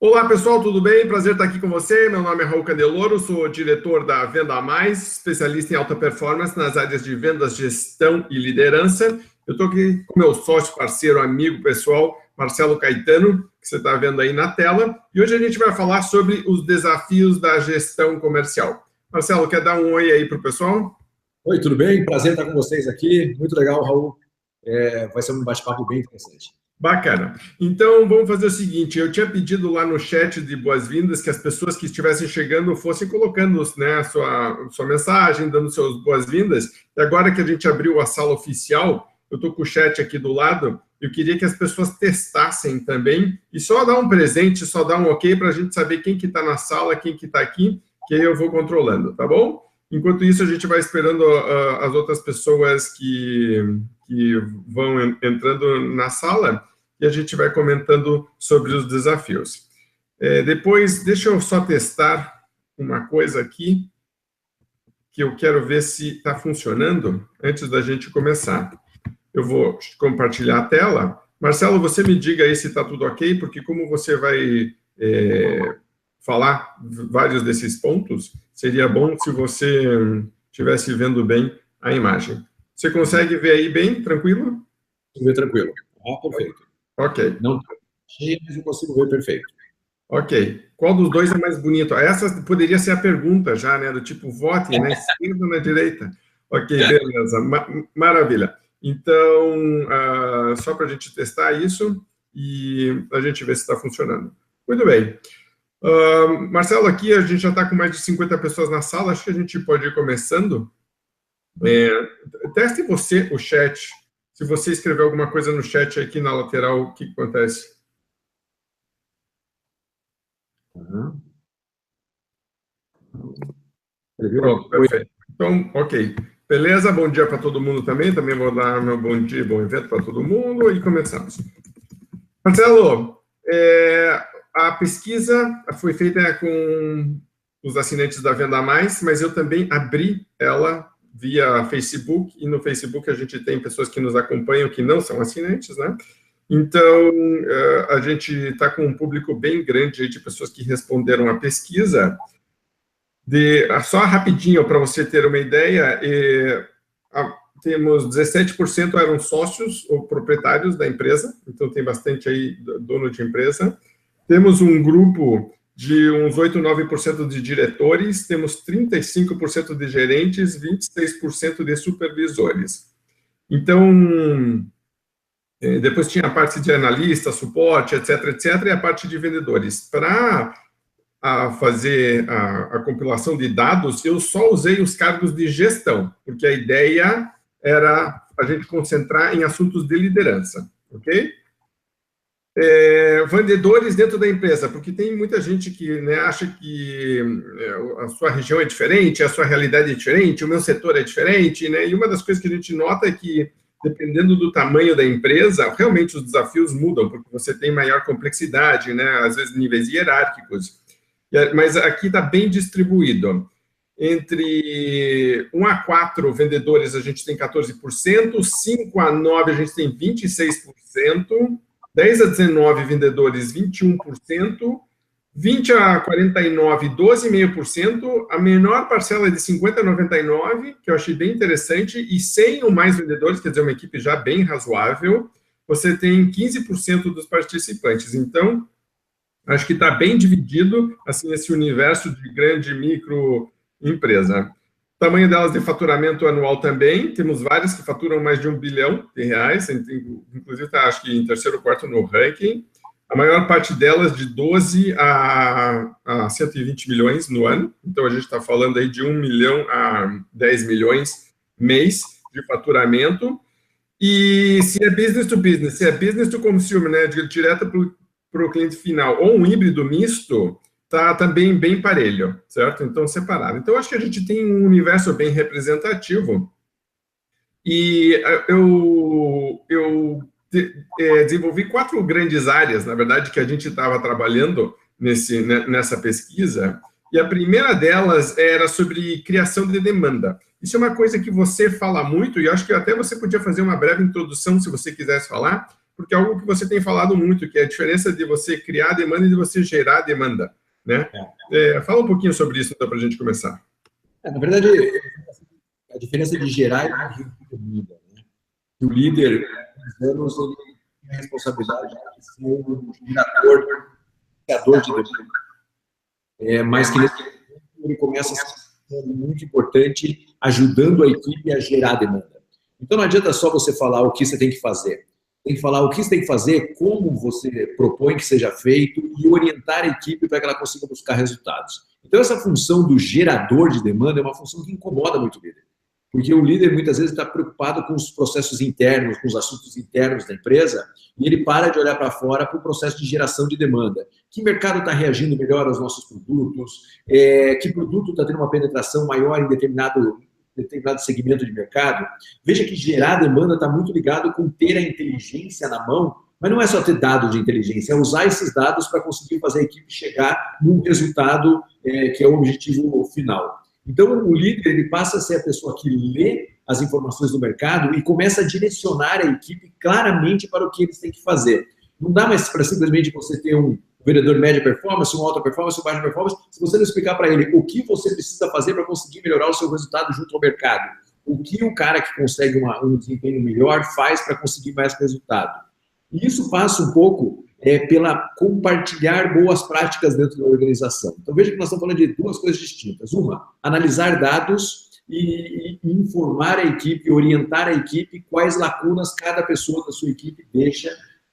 Olá pessoal, tudo bem? Prazer estar aqui com você. Meu nome é Raul Candeloro, sou diretor da Venda A Mais, especialista em alta performance nas áreas de vendas, gestão e liderança. Eu estou aqui com meu sócio, parceiro, amigo pessoal, Marcelo Caetano, que você está vendo aí na tela. E hoje a gente vai falar sobre os desafios da gestão comercial. Marcelo, quer dar um oi aí para o pessoal? Oi, tudo bem? Prazer estar com vocês aqui. Muito legal, Raul. Vai ser um bate-papo bem interessante. Bacana. Então, vamos fazer o seguinte, eu tinha pedido lá no chat de boas-vindas que as pessoas que estivessem chegando fossem colocando, né, a sua mensagem, dando suas boas-vindas. E agora que a gente abriu a sala oficial, eu estou com o chat aqui do lado, eu queria que as pessoas testassem também e só dar um presente, só dar um ok para a gente saber quem que está na sala, quem que está aqui, que aí eu vou controlando, tá bom? Enquanto isso, a gente vai esperando as outras pessoas que vão entrando na sala, e a gente vai comentando sobre os desafios. Depois, deixa eu só testar uma coisa aqui, que eu quero ver se está funcionando, antes da gente começar. Eu vou compartilhar a tela. Marcelo, você me diga aí se está tudo ok, porque como você vai falar vários desses pontos, seria bom se você estivesse vendo bem a imagem. Você consegue ver aí bem, tranquilo? Ver tranquilo. Perfeito. Ok. Não cheio, mas eu consigo ver perfeito. Ok. Qual dos dois é mais bonito? Essa poderia ser a pergunta já, né? Do tipo, vote na esquerda ou na direita? Ok, beleza. Maravilha. Então, só para a gente testar isso e a gente ver se está funcionando. Muito bem. Marcelo, aqui a gente já está com mais de 50 pessoas na sala, acho que a gente pode ir começando. Teste você o chat. Se você escrever alguma coisa no chat aqui na lateral, o que acontece? Pronto, perfeito. Então, ok. Beleza, bom dia para todo mundo também. Também vou dar meu bom dia, bom evento para todo mundo e começamos. Marcelo, a pesquisa foi feita com os assinantes da Venda Mais, mas eu também abri ela via Facebook, e no Facebook a gente tem pessoas que nos acompanham que não são assinantes, né? Então, a gente está com um público bem grande de pessoas que responderam à pesquisa. Só rapidinho, para você ter uma ideia, temos 17% eram sócios ou proprietários da empresa, então tem bastante aí dono de empresa. Temos um grupo de uns 8, 9% de diretores, temos 35% de gerentes, 26% de supervisores. Então, depois tinha a parte de analista, suporte, etc., etc., e a parte de vendedores. Para fazer a compilação de dados, eu só usei os cargos de gestão, porque a ideia era a gente concentrar em assuntos de liderança, ok? Vendedores dentro da empresa, porque tem muita gente que, né, acha que a sua região é diferente, a sua realidade é diferente, o meu setor é diferente, né? E uma das coisas que a gente nota é que, dependendo do tamanho da empresa, realmente os desafios mudam, porque você tem maior complexidade, né? Às vezes níveis hierárquicos. Mas aqui está bem distribuído. Entre 1 a 4 vendedores, a gente tem 14%, 5 a 9 a gente tem 26%, 10 a 19 vendedores, 21%, 20 a 49, 12,5%, a menor parcela é de 50 a 99, que eu achei bem interessante, e 100 ou mais vendedores, quer dizer, uma equipe já bem razoável, você tem 15% dos participantes. Então, acho que está bem dividido, assim, esse universo de grande e micro empresa. O tamanho delas de faturamento anual também, temos várias que faturam mais de R$1 bilhão, inclusive está, acho que, em terceiro ou quarto no ranking. A maior parte delas de 12 a 120 milhões no ano, então a gente está falando aí de 1 milhão a 10 milhões mês de faturamento. E se é business to business, se é business to consumer, né, direto para o cliente final, ou um híbrido misto, está também bem parelho, certo? Então, separado. Então, acho que a gente tem um universo bem representativo. E eu desenvolvi 4 grandes áreas, na verdade, que a gente estava trabalhando nessa pesquisa. E a primeira delas era sobre criação de demanda. Isso é uma coisa que você fala muito, e acho que até você podia fazer uma breve introdução, se você quisesse falar, porque é algo que você tem falado muito, que é a diferença de você criar demanda e de você gerar demanda, né? Fala um pouquinho sobre isso, então, para a gente começar. Na verdade, a diferença de gerar e de gerir demanda, né? O líder, há anos, ele tem a responsabilidade de ser um gerador, criador de demanda. Mas que nesse momento ele começa a ser muito importante, ajudando a equipe a gerar demanda. Então não adianta só você falar o que você tem que fazer. Tem que falar o que você tem que fazer, como você propõe que seja feito e orientar a equipe para que ela consiga buscar resultados. Então essa função do gerador de demanda é uma função que incomoda muito o líder. Porque o líder muitas vezes está preocupado com os processos internos, com os assuntos internos da empresa, e ele para de olhar para fora para o processo de geração de demanda. Que mercado está reagindo melhor aos nossos produtos? Que produto está tendo uma penetração maior em determinado segmento de mercado? Veja que gerar demanda está muito ligado com ter a inteligência na mão, mas não é só ter dados de inteligência, é usar esses dados para conseguir fazer a equipe chegar num resultado que é o objetivo final. Então, o líder ele passa a ser a pessoa que lê as informações do mercado e começa a direcionar a equipe claramente para o que eles têm que fazer. Não dá mais para simplesmente você ter um vendedor média performance, um alta performance, um baixa performance, se você não explicar para ele o que você precisa fazer para conseguir melhorar o seu resultado junto ao mercado. O que o cara que consegue um desempenho melhor faz para conseguir mais resultado. E isso passa um pouco pela compartilhar boas práticas dentro da organização. Então, veja que nós estamos falando de duas coisas distintas. Uma, analisar dados e informar a equipe, orientar a equipe quais lacunas cada pessoa da sua equipe deixa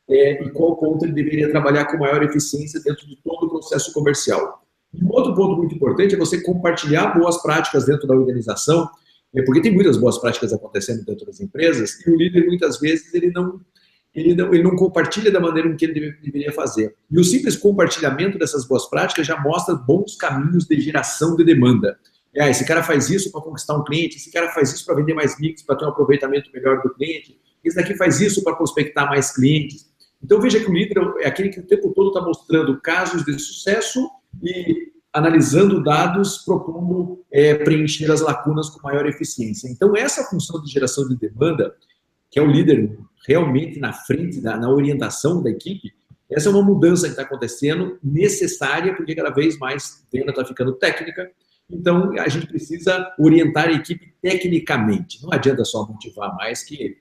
e qual ponto ele deveria trabalhar com maior eficiência dentro de todo o processo comercial. E um outro ponto muito importante é você compartilhar boas práticas dentro da organização, porque tem muitas boas práticas acontecendo dentro das empresas e o líder, muitas vezes, ele não compartilha da maneira que ele deveria fazer. E o simples compartilhamento dessas boas práticas já mostra bons caminhos de geração de demanda. Esse cara faz isso para conquistar um cliente, esse cara faz isso para vender mais mix, para ter um aproveitamento melhor do cliente, esse daqui faz isso para prospectar mais clientes. Então veja que o líder é aquele que o tempo todo está mostrando casos de sucesso e analisando dados, propondo preencher as lacunas com maior eficiência. Então essa função de geração de demanda, que é o líder realmente na frente, na orientação da equipe, essa é uma mudança que está acontecendo, necessária, porque cada vez mais a venda está ficando técnica, então a gente precisa orientar a equipe tecnicamente. Não adianta só motivar mais que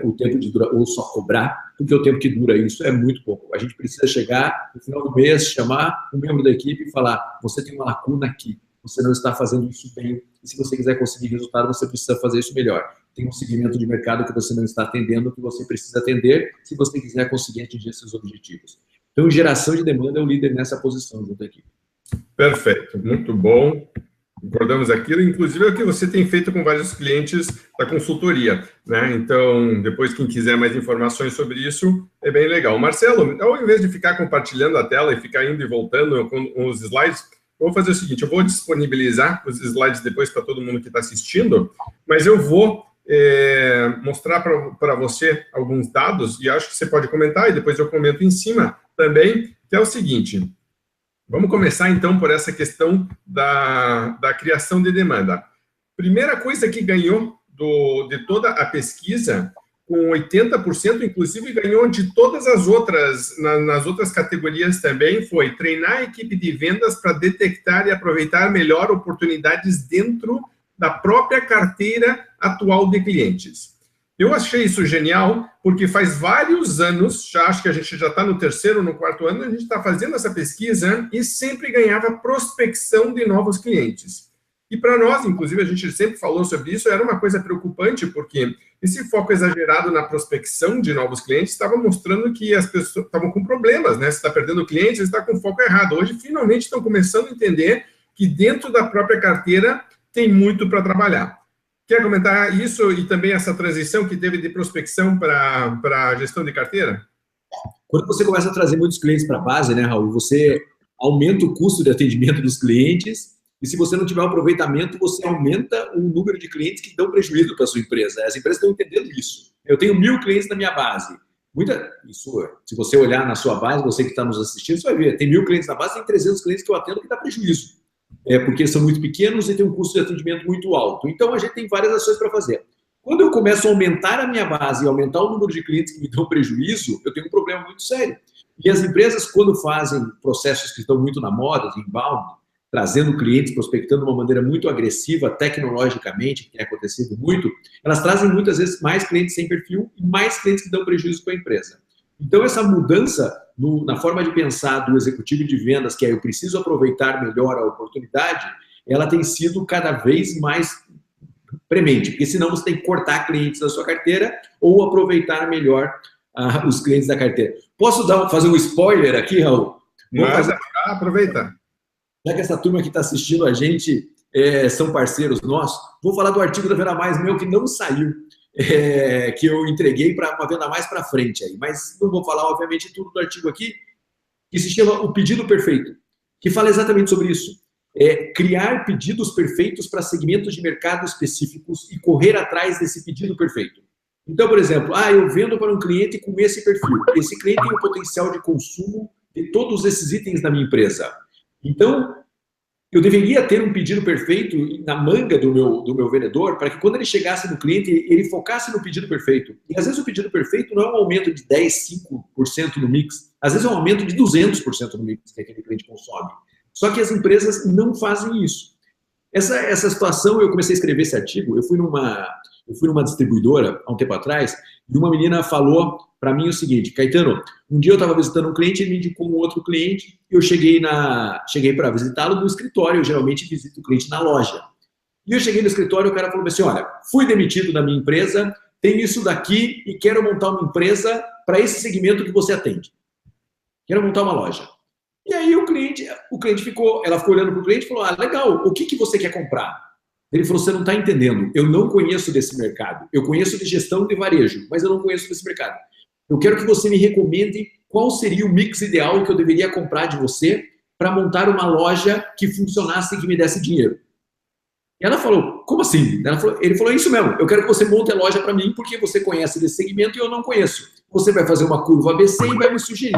o tempo de dura, ou só cobrar, porque o tempo que dura isso é muito pouco. A gente precisa chegar no final do mês, chamar um membro da equipe e falar, você tem uma lacuna aqui, você não está fazendo isso bem, e se você quiser conseguir resultado, você precisa fazer isso melhor. Tem um segmento de mercado que você não está atendendo, que você precisa atender, se você quiser conseguir atingir seus objetivos. Então, geração de demanda é o líder nessa posição junto à equipe. Perfeito, muito bom. Concordamos aquilo, inclusive é o que você tem feito com vários clientes da consultoria, né? Então, depois, quem quiser mais informações sobre isso, é bem legal. Marcelo, ao invés de ficar compartilhando a tela e ficar indo e voltando com os slides, eu vou fazer o seguinte, eu vou disponibilizar os slides depois para todo mundo que está assistindo, mas eu vou mostrar para você alguns dados, e acho que você pode comentar, e depois eu comento em cima também, que é o seguinte... Vamos começar, então, por essa questão da criação de demanda. Primeira coisa que ganhou de toda a pesquisa, com 80%, inclusive ganhou de todas as outras, nas outras categorias também, foi treinar a equipe de vendas para detectar e aproveitar melhor oportunidades dentro da própria carteira atual de clientes. Eu achei isso genial, porque faz vários anos, acho que a gente já está no terceiro ou no quarto ano, a gente está fazendo essa pesquisa e sempre ganhava prospecção de novos clientes. E para nós, inclusive, a gente sempre falou sobre isso, era uma coisa preocupante, porque esse foco exagerado na prospecção de novos clientes estava mostrando que as pessoas estavam com problemas, né? Você está perdendo clientes, você está com foco errado. Hoje, finalmente, estão começando a entender que dentro da própria carteira tem muito para trabalhar. Quer comentar isso e também essa transição que teve de prospecção para a gestão de carteira? Quando você começa a trazer muitos clientes para a base, né, Raul, você aumenta o custo de atendimento dos clientes e se você não tiver um aproveitamento, você aumenta o número de clientes que dão prejuízo para a sua empresa. As empresas estão entendendo isso. Eu tenho 1000 clientes na minha base. Se você olhar na sua base, você que está nos assistindo, você vai ver, tem 1000 clientes na base, tem 300 clientes que eu atendo que dá prejuízo. Porque são muito pequenos e tem um custo de atendimento muito alto. Então, a gente tem várias ações para fazer. Quando eu começo a aumentar a minha base e aumentar o número de clientes que me dão prejuízo, eu tenho um problema muito sério. E as empresas, quando fazem processos que estão muito na moda, de inbound, trazendo clientes, prospectando de uma maneira muito agressiva, tecnologicamente, que tem acontecido muito, elas trazem muitas vezes mais clientes sem perfil e mais clientes que dão prejuízo para a empresa. Então, essa mudança na forma de pensar do executivo de vendas, que é eu preciso aproveitar melhor a oportunidade, ela tem sido cada vez mais premente, porque senão você tem que cortar clientes da sua carteira ou aproveitar melhor os clientes da carteira. Posso fazer um spoiler aqui, Raul? Aproveita. Já que essa turma que está assistindo a gente são parceiros nossos, vou falar do artigo da Venda Mais meu que não saiu, que eu entreguei para uma Venda Mais para frente aí, mas não vou falar, obviamente, tudo do artigo aqui, que se chama O Pedido Perfeito, que fala exatamente sobre isso. Criar pedidos perfeitos para segmentos de mercado específicos e correr atrás desse pedido perfeito. Então, por exemplo, eu vendo para um cliente com esse perfil. Esse cliente tem o potencial de consumo de todos esses itens da minha empresa. Então, eu deveria ter um pedido perfeito na manga do meu vendedor para que quando ele chegasse no cliente, ele focasse no pedido perfeito. E às vezes o pedido perfeito não é um aumento de 10, 5% no mix. Às vezes é um aumento de 200% no mix que aquele cliente consome. Só que as empresas não fazem isso. Essa situação, eu comecei a escrever esse artigo, eu fui numa distribuidora, há um tempo atrás, e uma menina falou para mim o seguinte: Caetano, um dia eu estava visitando um cliente, ele me indicou um outro cliente, e eu cheguei para visitá-lo no escritório, eu geralmente visito o cliente na loja. E eu cheguei no escritório, o cara falou assim: olha, fui demitido da minha empresa, tenho isso daqui e quero montar uma empresa para esse segmento que você atende. Quero montar uma loja. E aí o cliente ela ficou olhando para o cliente e falou: legal, o que você quer comprar? Ele falou: você não está entendendo, eu não conheço desse mercado. Eu conheço de gestão de varejo, mas eu não conheço desse mercado. Eu quero que você me recomende qual seria o mix ideal que eu deveria comprar de você para montar uma loja que funcionasse e que me desse dinheiro. E ela falou: como assim? Ele falou: é isso mesmo, eu quero que você monte a loja para mim porque você conhece desse segmento e eu não conheço. Você vai fazer uma curva ABC e vai me sugerir.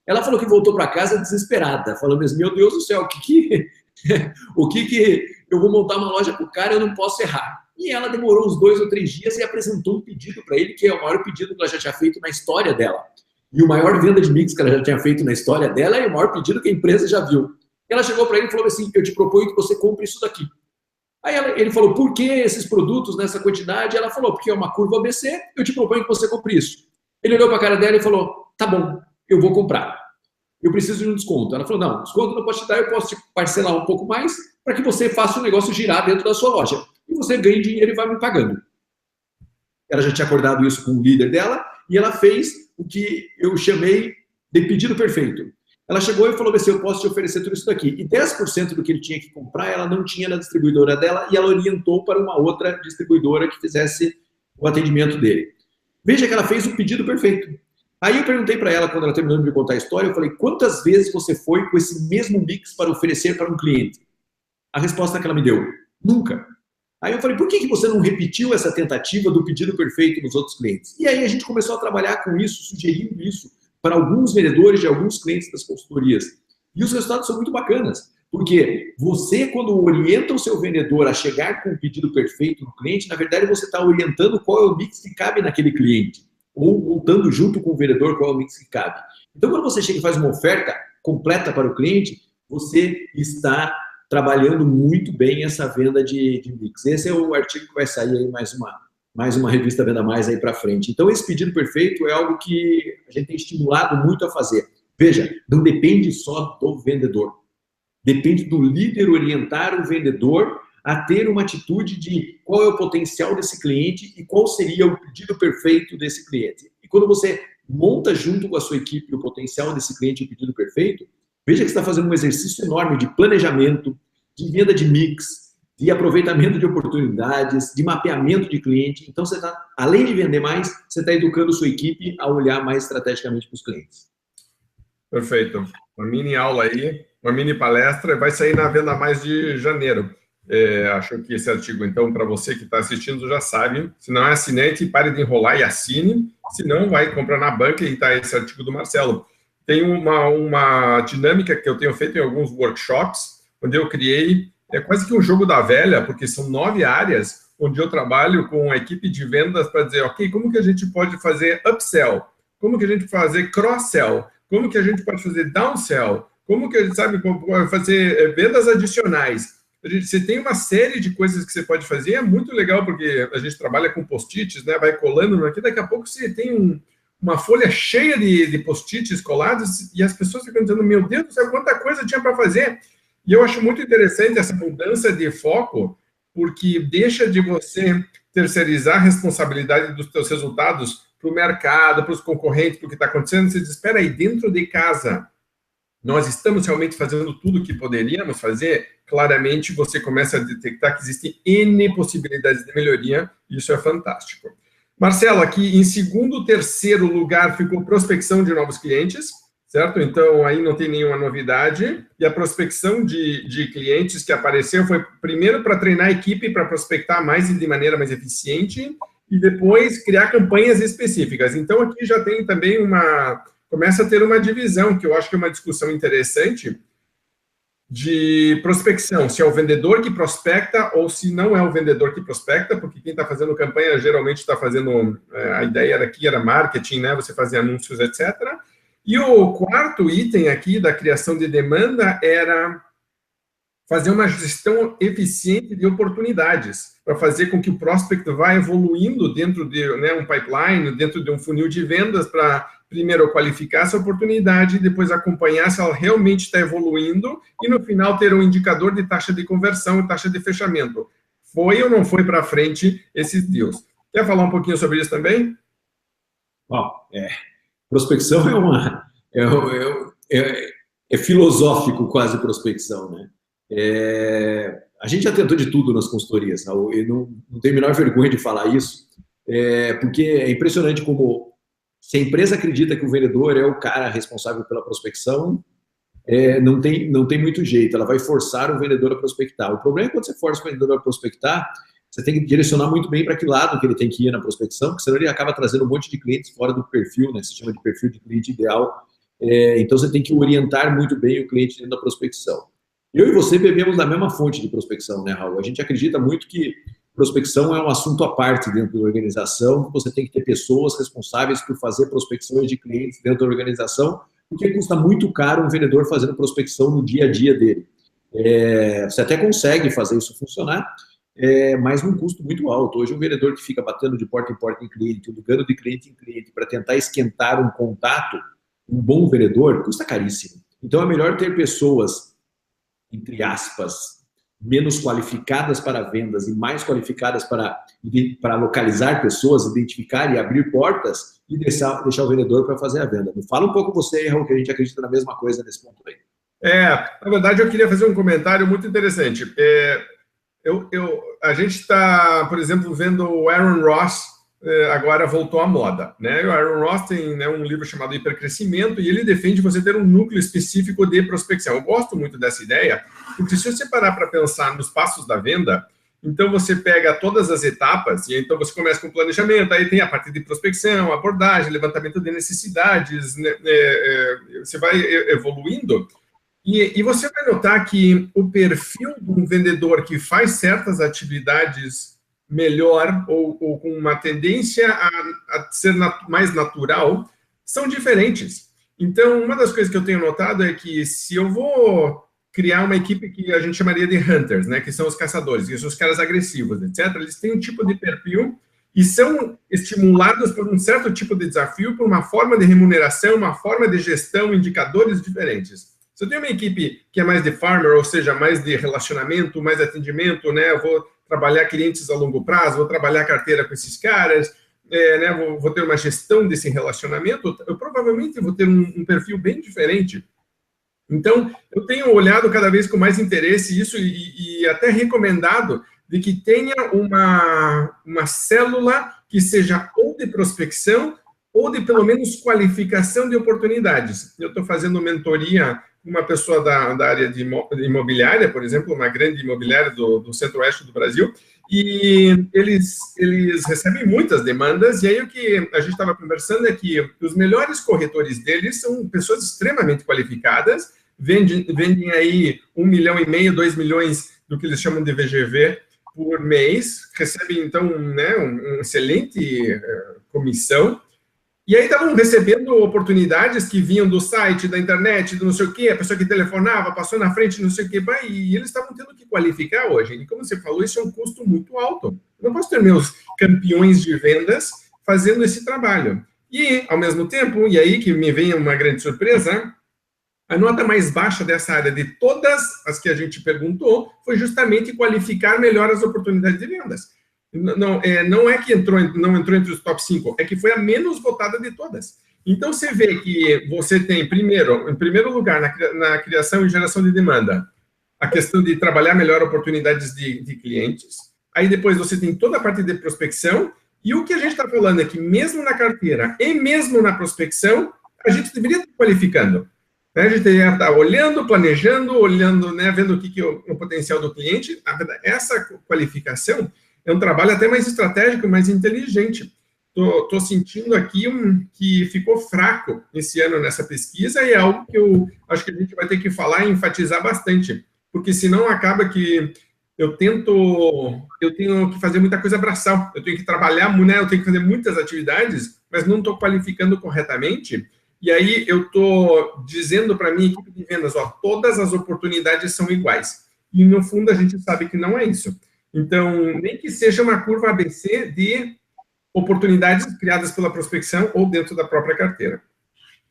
Ela falou que voltou para casa desesperada, falando assim: meu Deus do céu, o que eu vou montar uma loja para o cara, eu não posso errar. E ela demorou uns 2 ou 3 dias e apresentou um pedido para ele, que é o maior pedido que ela já tinha feito na história dela. E o maior venda de mix que ela já tinha feito na história dela é o maior pedido que a empresa já viu. E ela chegou para ele e falou assim: eu te proponho que você compre isso daqui. Aí ele falou: por que esses produtos nessa quantidade? Ela falou: porque é uma curva ABC, eu te proponho que você compre isso. Ele olhou para a cara dela e falou: tá bom, eu vou comprar. Eu preciso de um desconto. Ela falou: não, desconto não posso te dar, eu posso te parcelar um pouco mais para que você faça o negócio girar dentro da sua loja. E você ganhe dinheiro e vai me pagando. Ela já tinha acordado isso com o líder dela e ela fez o que eu chamei de pedido perfeito. Ela chegou e falou assim: eu posso te oferecer tudo isso daqui. E 10% do que ele tinha que comprar, ela não tinha na distribuidora dela e ela orientou para uma outra distribuidora que fizesse o atendimento dele. Veja que ela fez o pedido perfeito. Aí eu perguntei para ela, quando ela terminou de me contar a história, eu falei: quantas vezes você foi com esse mesmo mix para oferecer para um cliente? A resposta que ela me deu: nunca. Aí eu falei: por que você não repetiu essa tentativa do pedido perfeito nos outros clientes? E aí a gente começou a trabalhar com isso, sugerindo isso para alguns vendedores de alguns clientes das consultorias. E os resultados são muito bacanas, porque você, quando orienta o seu vendedor a chegar com o pedido perfeito no cliente, na verdade você está orientando qual é o mix que cabe naquele cliente, ou montando junto com o vendedor qual é o mix que cabe. Então, quando você chega e faz uma oferta completa para o cliente, você está trabalhando muito bem essa venda de mix. Esse é o artigo que vai sair aí mais uma revista Venda Mais aí para frente. Então, esse pedido perfeito é algo que a gente tem estimulado muito a fazer. Veja, não depende só do vendedor. Depende do líder orientar o vendedor a ter uma atitude de qual é o potencial desse cliente e qual seria o pedido perfeito desse cliente. E quando você monta junto com a sua equipe o potencial desse cliente e o pedido perfeito, veja que você está fazendo um exercício enorme de planejamento, de venda de mix, de aproveitamento de oportunidades, de mapeamento de cliente. Então, você está, além de vender mais, você está educando a sua equipe a olhar mais estrategicamente para os clientes. Perfeito. Uma mini aula aí, uma mini palestra, vai sair na Venda Mais de janeiro. Acho que esse artigo, então, para você que está assistindo, já sabe. Se não é assinante, pare de enrolar e assine. Se não, vai comprar na banca e está esse artigo do Marcelo. Tem uma dinâmica que eu tenho feito em alguns workshops, onde eu criei quase que um jogo da velha, porque são 9 áreas, onde eu trabalho com a equipe de vendas para dizer, ok, como que a gente pode fazer upsell? Como que a gente pode fazer cross-sell? Como que a gente pode fazer downsell? Como que a gente sabe fazer vendas adicionais? Você tem uma série de coisas que você pode fazer, é muito legal, porque a gente trabalha com post-its, né? Vai colando aqui, daqui a pouco você tem uma folha cheia de post-its colados e as pessoas ficam dizendo, meu Deus do céu, quanta coisa tinha para fazer. E eu acho muito interessante essa mudança de foco, porque deixa de você terceirizar a responsabilidade dos seus resultados para o mercado, para os concorrentes, para o que está acontecendo. Você diz, espera aí, dentro de casa, nós estamos realmente fazendo tudo o que poderíamos fazer? Claramente, você começa a detectar que existem N possibilidades de melhoria, e isso é fantástico. Marcelo, aqui em segundo, terceiro lugar ficou prospecção de novos clientes, certo? Então, aí não tem nenhuma novidade. E a prospecção de clientes que apareceu foi primeiro para treinar a equipe para prospectar mais e de maneira mais eficiente, e depois criar campanhas específicas. Então, aqui já tem também começa a ter uma divisão, que eu acho que é uma discussão interessante, de prospecção, se é o vendedor que prospecta ou se não é o vendedor que prospecta, porque quem está fazendo campanha geralmente está fazendo, a ideia era marketing, né? Você fazia anúncios, etc. E o quarto item aqui da criação de demanda era fazer uma gestão eficiente de oportunidades, para fazer com que o prospect vá evoluindo dentro de um pipeline, dentro de um funil de vendas, para primeiro qualificar essa oportunidade e depois acompanhar se ela realmente está evoluindo e no final ter um indicador de taxa de conversão e taxa de fechamento. Foi ou não foi para frente esses deals? Quer falar um pouquinho sobre isso também? Prospecção é filosófico quase prospecção, né? A gente já tentou de tudo nas consultorias, eu não tenho a menor vergonha de falar isso, porque é impressionante como, se a empresa acredita que o vendedor é o cara responsável pela prospecção, não tem muito jeito, ela vai forçar o vendedor a prospectar. O problema é quando você força o vendedor a prospectar, você tem que direcionar muito bem para que lado que ele tem que ir na prospecção, porque senão ele acaba trazendo um monte de clientes fora do perfil, né? Se chama de perfil de cliente ideal. Então você tem que orientar muito bem o cliente dentro da prospecção. Eu e você bebemos da mesma fonte de prospecção, né, Raul? A gente acredita muito que prospecção é um assunto à parte dentro da organização, você tem que ter pessoas responsáveis por fazer prospecções de clientes dentro da organização, porque custa muito caro um vendedor fazendo prospecção no dia a dia dele. Você até consegue fazer isso funcionar, mas num custo muito alto. Hoje, um vendedor que fica batendo de porta em porta em cliente, ligando de cliente em cliente para tentar esquentar um contato, um bom vendedor, custa caríssimo. Então, é melhor ter pessoas, entre aspas, menos qualificadas para vendas e mais qualificadas para localizar pessoas, identificar e abrir portas e deixar o vendedor para fazer a venda. Me fala um pouco você, Raul, que a gente acredita na mesma coisa nesse ponto aí. Na verdade, eu queria fazer um comentário muito interessante. A gente está, por exemplo, vendo o Aaron Ross, agora voltou à moda, né? O Aaron Ross tem, né, um livro chamado Hipercrescimento e ele defende você ter um núcleo específico de prospecção. Eu gosto muito dessa ideia, porque se você parar para pensar nos passos da venda, então você pega todas as etapas e então você começa com planejamento, aí tem a parte de prospecção, abordagem, levantamento de necessidades, né, você vai evoluindo e você vai notar que o perfil de um vendedor que faz certas atividades melhor ou com uma tendência a ser mais natural, são diferentes. Então, uma das coisas que eu tenho notado é que se eu vou criar uma equipe que a gente chamaria de hunters, né, que são os caçadores, que são os caras agressivos, etc., eles têm um tipo de perfil e são estimulados por um certo tipo de desafio, por uma forma de remuneração, uma forma de gestão, indicadores diferentes. Se eu tenho uma equipe que é mais de farmer, ou seja, mais de relacionamento, mais de atendimento, né, eu vou trabalhar clientes a longo prazo, vou trabalhar carteira com esses caras, né, vou ter uma gestão desse relacionamento, eu provavelmente vou ter um perfil bem diferente. Então, eu tenho olhado cada vez com mais interesse isso e até recomendado de que tenha uma célula que seja ou de prospecção ou de, pelo menos, qualificação de oportunidades. Eu estou fazendo mentoria com uma pessoa da área de imobiliária, por exemplo, uma grande imobiliária do centro-oeste do Brasil, e eles recebem muitas demandas, e aí o que a gente estava conversando é que os melhores corretores deles são pessoas extremamente qualificadas, vendem aí 1,5 milhão, 2 milhões do que eles chamam de VGV por mês, recebem, então, né, um excelente comissão, e aí estavam recebendo oportunidades que vinham do site, da internet, do não sei o quê, a pessoa que telefonava, passou na frente, não sei o quê, e eles estavam tendo que qualificar hoje. E como você falou, isso é um custo muito alto. Eu não posso ter meus campeões de vendas fazendo esse trabalho. E, ao mesmo tempo, e aí que me vem uma grande surpresa, a nota mais baixa dessa área de todas as que a gente perguntou foi justamente qualificar melhor as oportunidades de vendas. Não é que não entrou entre os top 5, é que foi a menos votada de todas. Então, você vê que você tem, em primeiro lugar, na criação e geração de demanda, a questão de trabalhar melhor oportunidades de clientes. Aí, depois, você tem toda a parte de prospecção. E o que a gente está falando é que, mesmo na carteira e mesmo na prospecção, a gente deveria estar qualificando. A gente deveria estar olhando, planejando, olhando, né, vendo o que é o potencial do cliente. Essa qualificação é um trabalho até mais estratégico, mais inteligente. Estou sentindo aqui que ficou fraco esse ano nessa pesquisa e é algo que eu acho que a gente vai ter que falar e enfatizar bastante, porque senão acaba que eu tenho que fazer muita coisa braçal, eu tenho que trabalhar, né, eu tenho que fazer muitas atividades, mas não estou qualificando corretamente, e aí eu estou dizendo para a minha equipe de vendas, todas as oportunidades são iguais, e no fundo a gente sabe que não é isso. Então, nem que seja uma curva ABC de oportunidades criadas pela prospecção ou dentro da própria carteira.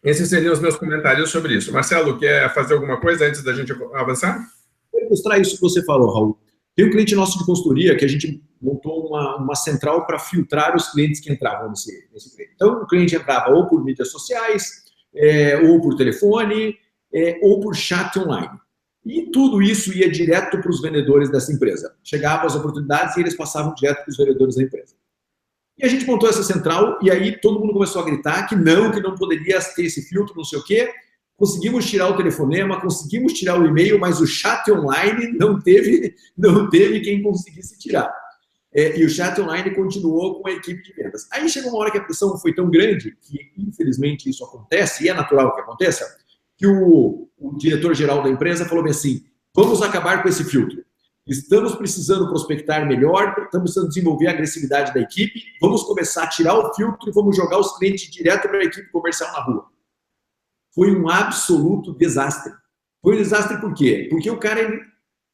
Esses seriam os meus comentários sobre isso. Marcelo, quer fazer alguma coisa antes da gente avançar? Vou ilustrar isso que você falou, Raul. Tem um cliente nosso de consultoria que a gente montou uma central para filtrar os clientes que entravam nesse cliente. Então, o cliente entrava ou por mídias sociais, ou por telefone, ou por chat online. E tudo isso ia direto para os vendedores dessa empresa. Chegavam as oportunidades e eles passavam direto para os vendedores da empresa. E a gente montou essa central e aí todo mundo começou a gritar que não poderia ter esse filtro, não sei o quê. Conseguimos tirar o telefonema, conseguimos tirar o e-mail, mas o chat online não teve quem conseguisse tirar. E o chat online continuou com a equipe de vendas. Aí chegou uma hora que a pressão foi tão grande, que infelizmente isso acontece, e é natural que aconteça, que o diretor-geral da empresa falou bem assim, vamos acabar com esse filtro. Estamos precisando prospectar melhor, estamos precisando desenvolver a agressividade da equipe, vamos começar a tirar o filtro e vamos jogar os clientes direto para a equipe comercial na rua. Foi um absoluto desastre. Foi um desastre por quê? Porque o cara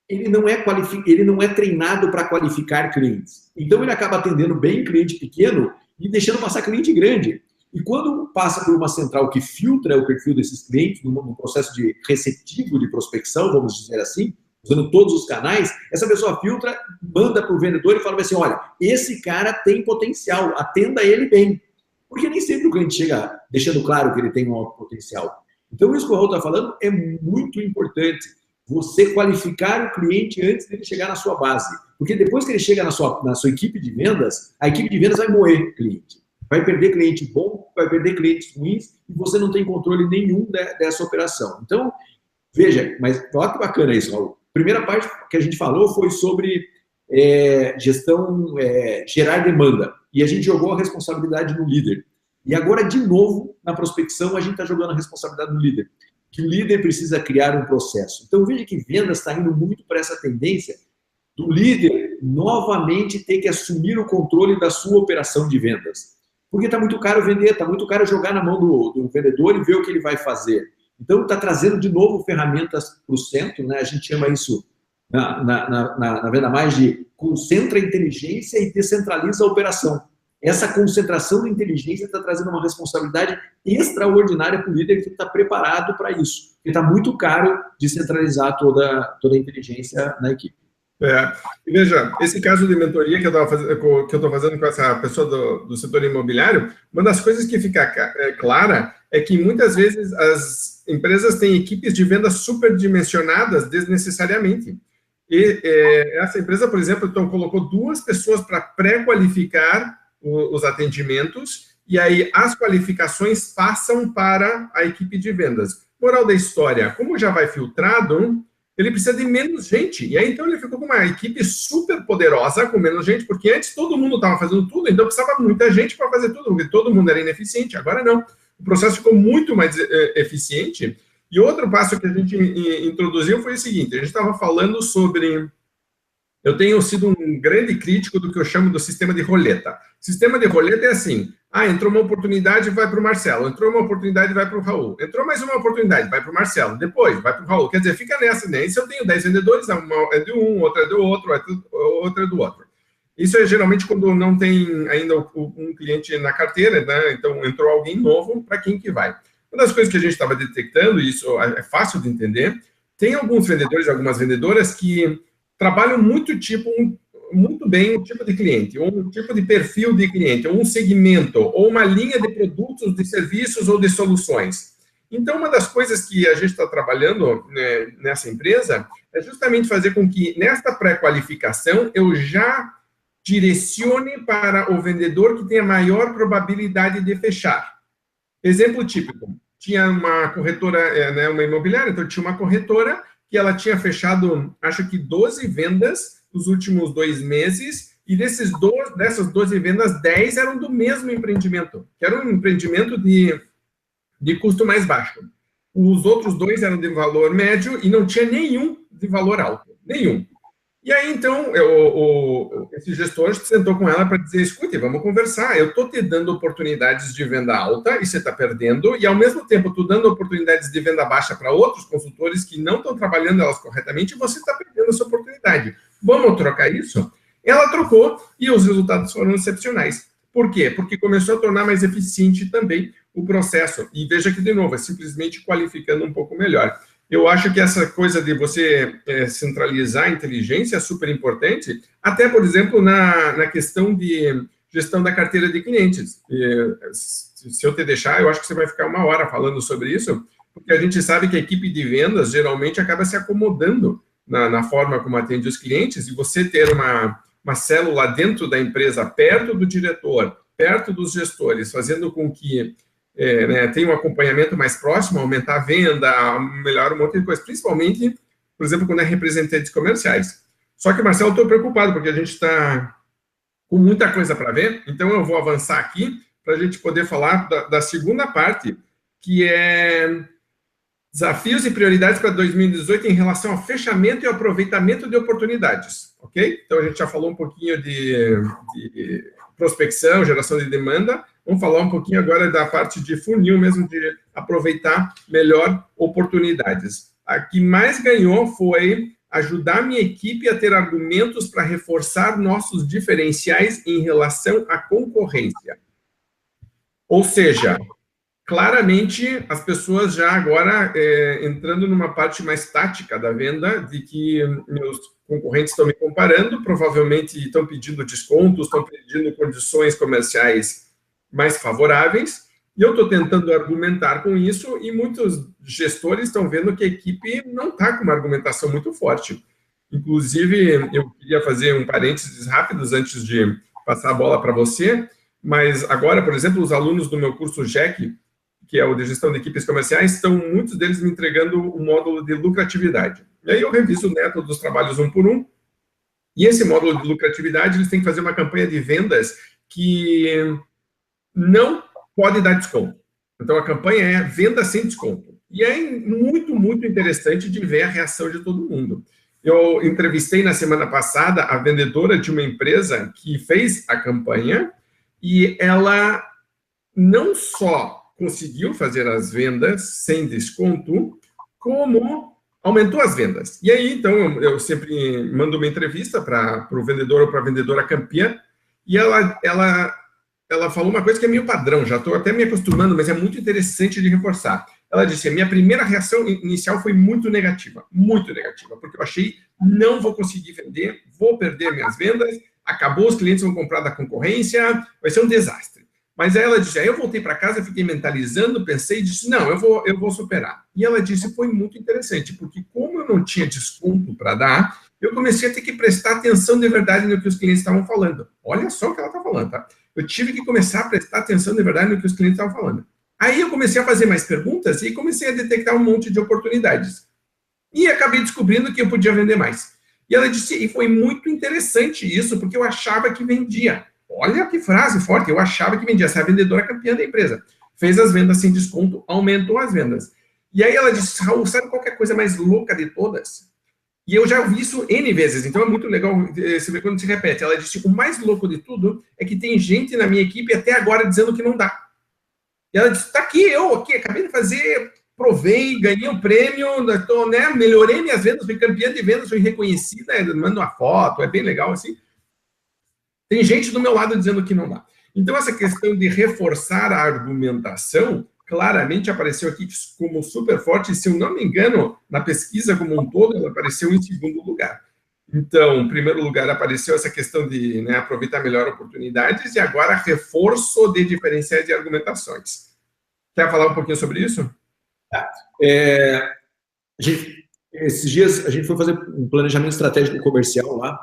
ele não é treinado para qualificar clientes. Então ele acaba atendendo bem cliente pequeno e deixando passar cliente grande. E quando passa por uma central que filtra o perfil desses clientes, num processo de receptivo de prospecção, vamos dizer assim, usando todos os canais, essa pessoa filtra, manda para o vendedor e fala assim, olha, esse cara tem potencial, atenda ele bem. Porque nem sempre o cliente chega deixando claro que ele tem um alto potencial. Então, isso que o Raul está falando é muito importante. Você qualificar o cliente antes dele chegar na sua base. Porque depois que ele chega na sua equipe de vendas, a equipe de vendas vai moer cliente. Vai perder cliente bom, vai perder clientes ruins e você não tem controle nenhum dessa operação. Então, veja, mas olha que bacana isso, Raul. A primeira parte que a gente falou foi sobre gestão, gerar demanda. E a gente jogou a responsabilidade no líder. E agora, de novo, na prospecção, a gente está jogando a responsabilidade no líder. Que o líder precisa criar um processo. Então, veja que vendas está indo muito para essa tendência do líder novamente ter que assumir o controle da sua operação de vendas. Porque está muito caro vender, está muito caro jogar na mão do vendedor e ver o que ele vai fazer. Então, está trazendo de novo ferramentas para o centro, né? A gente chama isso, na Venda Mais, de concentra a inteligência e descentraliza a operação. Essa concentração da inteligência está trazendo uma responsabilidade extraordinária para o líder que está preparado para isso. Porque está muito caro descentralizar toda a inteligência na equipe. E veja, esse caso de mentoria que eu estou fazendo com essa pessoa do setor imobiliário, uma das coisas que fica clara é que muitas vezes as empresas têm equipes de vendas superdimensionadas desnecessariamente. E essa empresa, por exemplo, então, colocou 2 pessoas para pré-qualificar os atendimentos e aí as qualificações passam para a equipe de vendas. Moral da história, como já vai filtrado, ele precisa de menos gente. E aí, então, ele ficou com uma equipe super poderosa, com menos gente, porque antes todo mundo estava fazendo tudo, então precisava muita gente para fazer tudo, porque todo mundo era ineficiente. Agora não. O processo ficou muito mais eficiente. E outro passo que a gente introduziu foi o seguinte, a gente estava falando sobre eu tenho sido um grande crítico do que eu chamo do sistema de roleta. Sistema de roleta é assim, entrou uma oportunidade, vai para o Marcelo, entrou uma oportunidade, vai para o Raul, entrou mais uma oportunidade, vai para o Marcelo, depois vai para o Raul, quer dizer, fica nessa, né? E se eu tenho 10 vendedores, uma é de um, outra é do outro, outra é do outro. Isso é geralmente quando não tem ainda um cliente na carteira, né? Então entrou alguém novo, para quem que vai? Uma das coisas que a gente estava detectando, e isso é fácil de entender, tem alguns vendedores, algumas vendedoras que trabalham muito bem um tipo de cliente, ou um tipo de perfil de cliente, ou um segmento, ou uma linha de produtos, de serviços ou de soluções. Então, uma das coisas que a gente está trabalhando, né, nessa empresa é justamente fazer com que, nesta pré-qualificação, eu já direcione para o vendedor que tem a maior probabilidade de fechar. Exemplo típico, tinha uma corretora, né, uma imobiliária, então tinha uma corretora que ela tinha fechado, acho que 12 vendas nos últimos 2 meses, e dessas 12 vendas, 10 eram do mesmo empreendimento, que era um empreendimento de custo mais baixo. Os outros 2 eram de valor médio e não tinha nenhum de valor alto, nenhum. E aí, então, esse gestor sentou com ela para dizer, escute, vamos conversar, eu estou te dando oportunidades de venda alta e você está perdendo, e ao mesmo tempo estou dando oportunidades de venda baixa para outros consultores que não estão trabalhando elas corretamente e você está perdendo essa oportunidade. Vamos trocar isso? Ela trocou e os resultados foram excepcionais. Por quê? Porque começou a tornar mais eficiente também o processo. E veja que, de novo, é simplesmente qualificando um pouco melhor. Eu acho que essa coisa de você centralizar a inteligência é super importante, até, por exemplo, na questão de gestão da carteira de clientes. Se eu te deixar, eu acho que você vai ficar 1 hora falando sobre isso, porque a gente sabe que a equipe de vendas geralmente acaba se acomodando na forma como atende os clientes, e você ter uma célula dentro da empresa, perto do diretor, perto dos gestores, fazendo com que tem um acompanhamento mais próximo, aumentar a venda, melhorar um monte de coisa, principalmente, por exemplo, quando é representantes comerciais. Só que, Marcelo, eu estou preocupado, porque a gente está com muita coisa para ver, então eu vou avançar aqui para a gente poder falar da segunda parte, que é desafios e prioridades para 2018 em relação ao fechamento e ao aproveitamento de oportunidades, ok? Então, a gente já falou um pouquinho de prospecção, geração de demanda. Vamos falar um pouquinho agora da parte de funil mesmo, de aproveitar melhor oportunidades. A que mais ganhou foi ajudar minha equipe a ter argumentos para reforçar nossos diferenciais em relação à concorrência. Ou seja, claramente, as pessoas já agora entrando numa parte mais tática da venda, de que meus concorrentes estão me comparando, provavelmente estão pedindo descontos, estão pedindo condições comerciais mais favoráveis, e eu estou tentando argumentar com isso, e muitos gestores estão vendo que a equipe não está com uma argumentação muito forte. Inclusive, eu queria fazer um parênteses rápidos antes de passar a bola para você, mas agora, por exemplo, os alunos do meu curso JEC, que é o de gestão de equipes comerciais, estão muitos deles me entregando o módulo de lucratividade. E aí eu reviso o método dos trabalhos 1 por 1, e esse módulo de lucratividade, eles têm que fazer uma campanha de vendas que não pode dar desconto. Então, a campanha é venda sem desconto. E é muito, muito interessante de ver a reação de todo mundo. Eu entrevistei na semana passada a vendedora de uma empresa que fez a campanha, e ela não só conseguiu fazer as vendas sem desconto, como aumentou as vendas. E aí, então, eu sempre mando uma entrevista para o vendedor ou para a vendedora campeã, e ela falou uma coisa que é meio padrão, já estou até me acostumando, mas é muito interessante de reforçar. Ela disse, a minha primeira reação inicial foi muito negativa, porque eu achei, não vou conseguir vender, vou perder minhas vendas, acabou, os clientes vão comprar da concorrência, vai ser um desastre. Mas aí ela disse, aí eu voltei para casa, fiquei mentalizando, pensei e disse, não, eu vou superar. E ela disse, foi muito interessante, porque como eu não tinha desconto para dar, eu comecei a ter que prestar atenção de verdade no que os clientes estavam falando. Olha só o que ela está falando, tá? Eu tive que começar a prestar atenção de verdade no que os clientes estavam falando. Aí eu comecei a fazer mais perguntas e comecei a detectar um monte de oportunidades. E acabei descobrindo que eu podia vender mais. E ela disse, e foi muito interessante isso, porque eu achava que vendia. Olha que frase forte, eu achava que vendia. Essa é a vendedora campeã da empresa. Fez as vendas sem desconto, aumentou as vendas. E aí ela disse, Raul, sabe qual que é a coisa mais louca de todas? E eu já ouvi isso N vezes, então é muito legal você ver quando se repete. Ela disse, o mais louco de tudo é que tem gente na minha equipe até agora dizendo que não dá. E ela disse, tá aqui, eu aqui, acabei de fazer, provei, ganhei um prêmio, tô, né, melhorei minhas vendas, fui campeã de vendas, fui reconhecida, mando uma foto, é bem legal assim. Tem gente do meu lado dizendo que não dá. Então, essa questão de reforçar a argumentação claramente apareceu aqui como super forte, e, se eu não me engano, na pesquisa como um todo, ela apareceu em segundo lugar. Então, em primeiro lugar, apareceu essa questão de, né, aproveitar melhor oportunidades, e agora reforço de diferenciais de argumentações. Quer falar um pouquinho sobre isso? Esses dias a gente foi fazer um planejamento estratégico comercial lá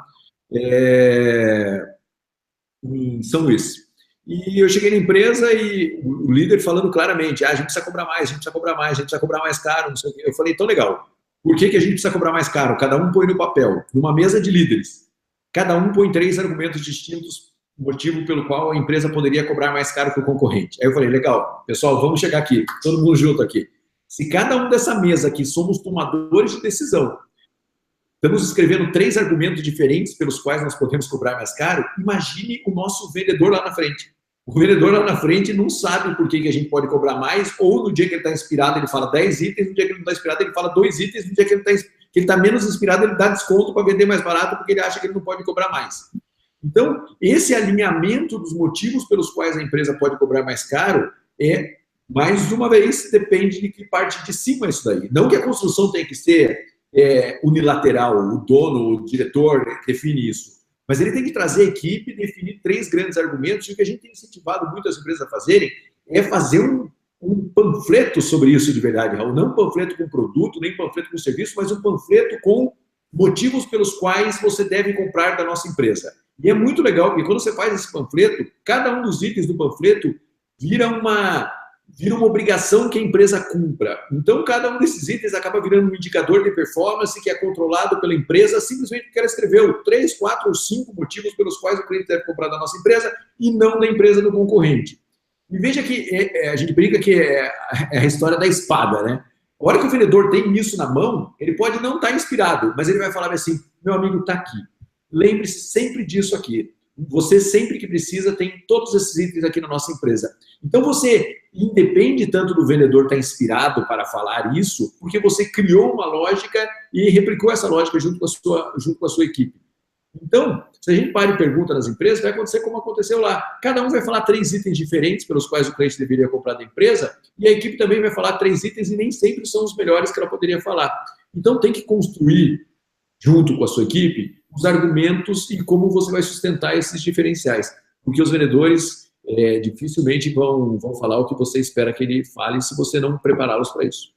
em São Luís. E eu cheguei na empresa e o líder falando claramente, a gente precisa cobrar mais, a gente precisa cobrar mais, a gente precisa cobrar mais caro, não sei o quê. Eu falei, então legal, por que a gente precisa cobrar mais caro? Cada um põe no papel, numa mesa de líderes. Cada um põe 3 argumentos distintos, motivo pelo qual a empresa poderia cobrar mais caro que o concorrente. Aí eu falei, legal, pessoal, vamos chegar aqui, todo mundo junto aqui. Se cada um dessa mesa aqui somos tomadores de decisão, estamos escrevendo 3 argumentos diferentes pelos quais nós podemos cobrar mais caro, imagine o nosso vendedor lá na frente. O vendedor lá na frente não sabe por que a gente pode cobrar mais, ou no dia que ele está inspirado ele fala 10 itens, no dia que ele não está inspirado ele fala 2 itens, no dia que ele está menos inspirado ele dá desconto para vender mais barato porque ele acha que ele não pode cobrar mais. Então, esse alinhamento dos motivos pelos quais a empresa pode cobrar mais caro mais uma vez, depende de que parte de cima é isso daí. Não que a construção tenha que ser unilateral, o dono, o diretor define isso. Mas ele tem que trazer a equipe, definir 3 grandes argumentos, e o que a gente tem incentivado muitas empresas a fazerem é fazer um panfleto sobre isso de verdade, Raul. Não um panfleto com produto, nem panfleto com serviço, mas um panfleto com motivos pelos quais você deve comprar da nossa empresa. E é muito legal, porque quando você faz esse panfleto, cada um dos itens do panfleto vira uma obrigação que a empresa cumpra. Então, cada um desses itens acaba virando um indicador de performance que é controlado pela empresa, simplesmente porque ela escreveu 3, 4 ou 5 motivos pelos quais o cliente deve comprar da nossa empresa e não da empresa do concorrente. E veja que a gente brinca que é a história da espada, né? A hora que o vendedor tem isso na mão, ele pode não estar inspirado, mas ele vai falar assim, meu amigo, está aqui. Lembre-se sempre disso aqui. Você, sempre que precisa, tem todos esses itens aqui na nossa empresa. Então, você independe tanto do vendedor estar inspirado para falar isso, porque você criou uma lógica e replicou essa lógica junto com a sua equipe. Então, se a gente para e pergunta nas empresas, vai acontecer como aconteceu lá. Cada um vai falar 3 itens diferentes pelos quais o cliente deveria comprar da empresa, e a equipe também vai falar 3 itens e nem sempre são os melhores que ela poderia falar. Então, tem que construir, junto com a sua equipe, os argumentos e como você vai sustentar esses diferenciais. Porque os vendedores dificilmente vão falar o que você espera que ele fale se você não prepará-los para isso.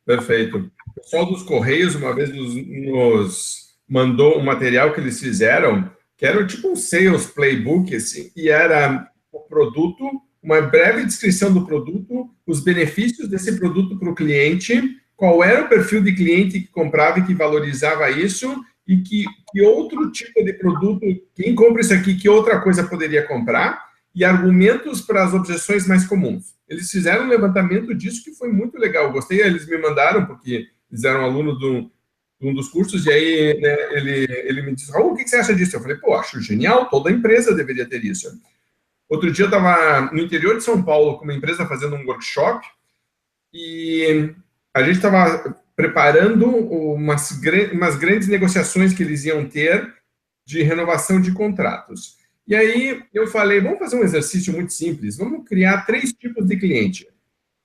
Perfeito. O pessoal dos Correios uma vez nos mandou um material que eles fizeram, que era tipo um sales playbook, assim, e era o produto, uma breve descrição do produto, os benefícios desse produto para o cliente, qual era o perfil de cliente que comprava e que valorizava isso, e que outro tipo de produto, quem compra isso aqui, que outra coisa poderia comprar, e argumentos para as objeções mais comuns. Eles fizeram um levantamento disso que foi muito legal. Gostei, eles me mandaram, porque eles eram alunos de um dos cursos, e aí, né, ele me disse, Raul, o que você acha disso? Eu falei, pô, acho genial, toda empresa deveria ter isso. Outro dia eu estava no interior de São Paulo com uma empresa fazendo um workshop, e a gente estava preparando umas grandes negociações que eles iam ter de renovação de contratos. E aí eu falei, vamos fazer um exercício muito simples, vamos criar 3 tipos de cliente.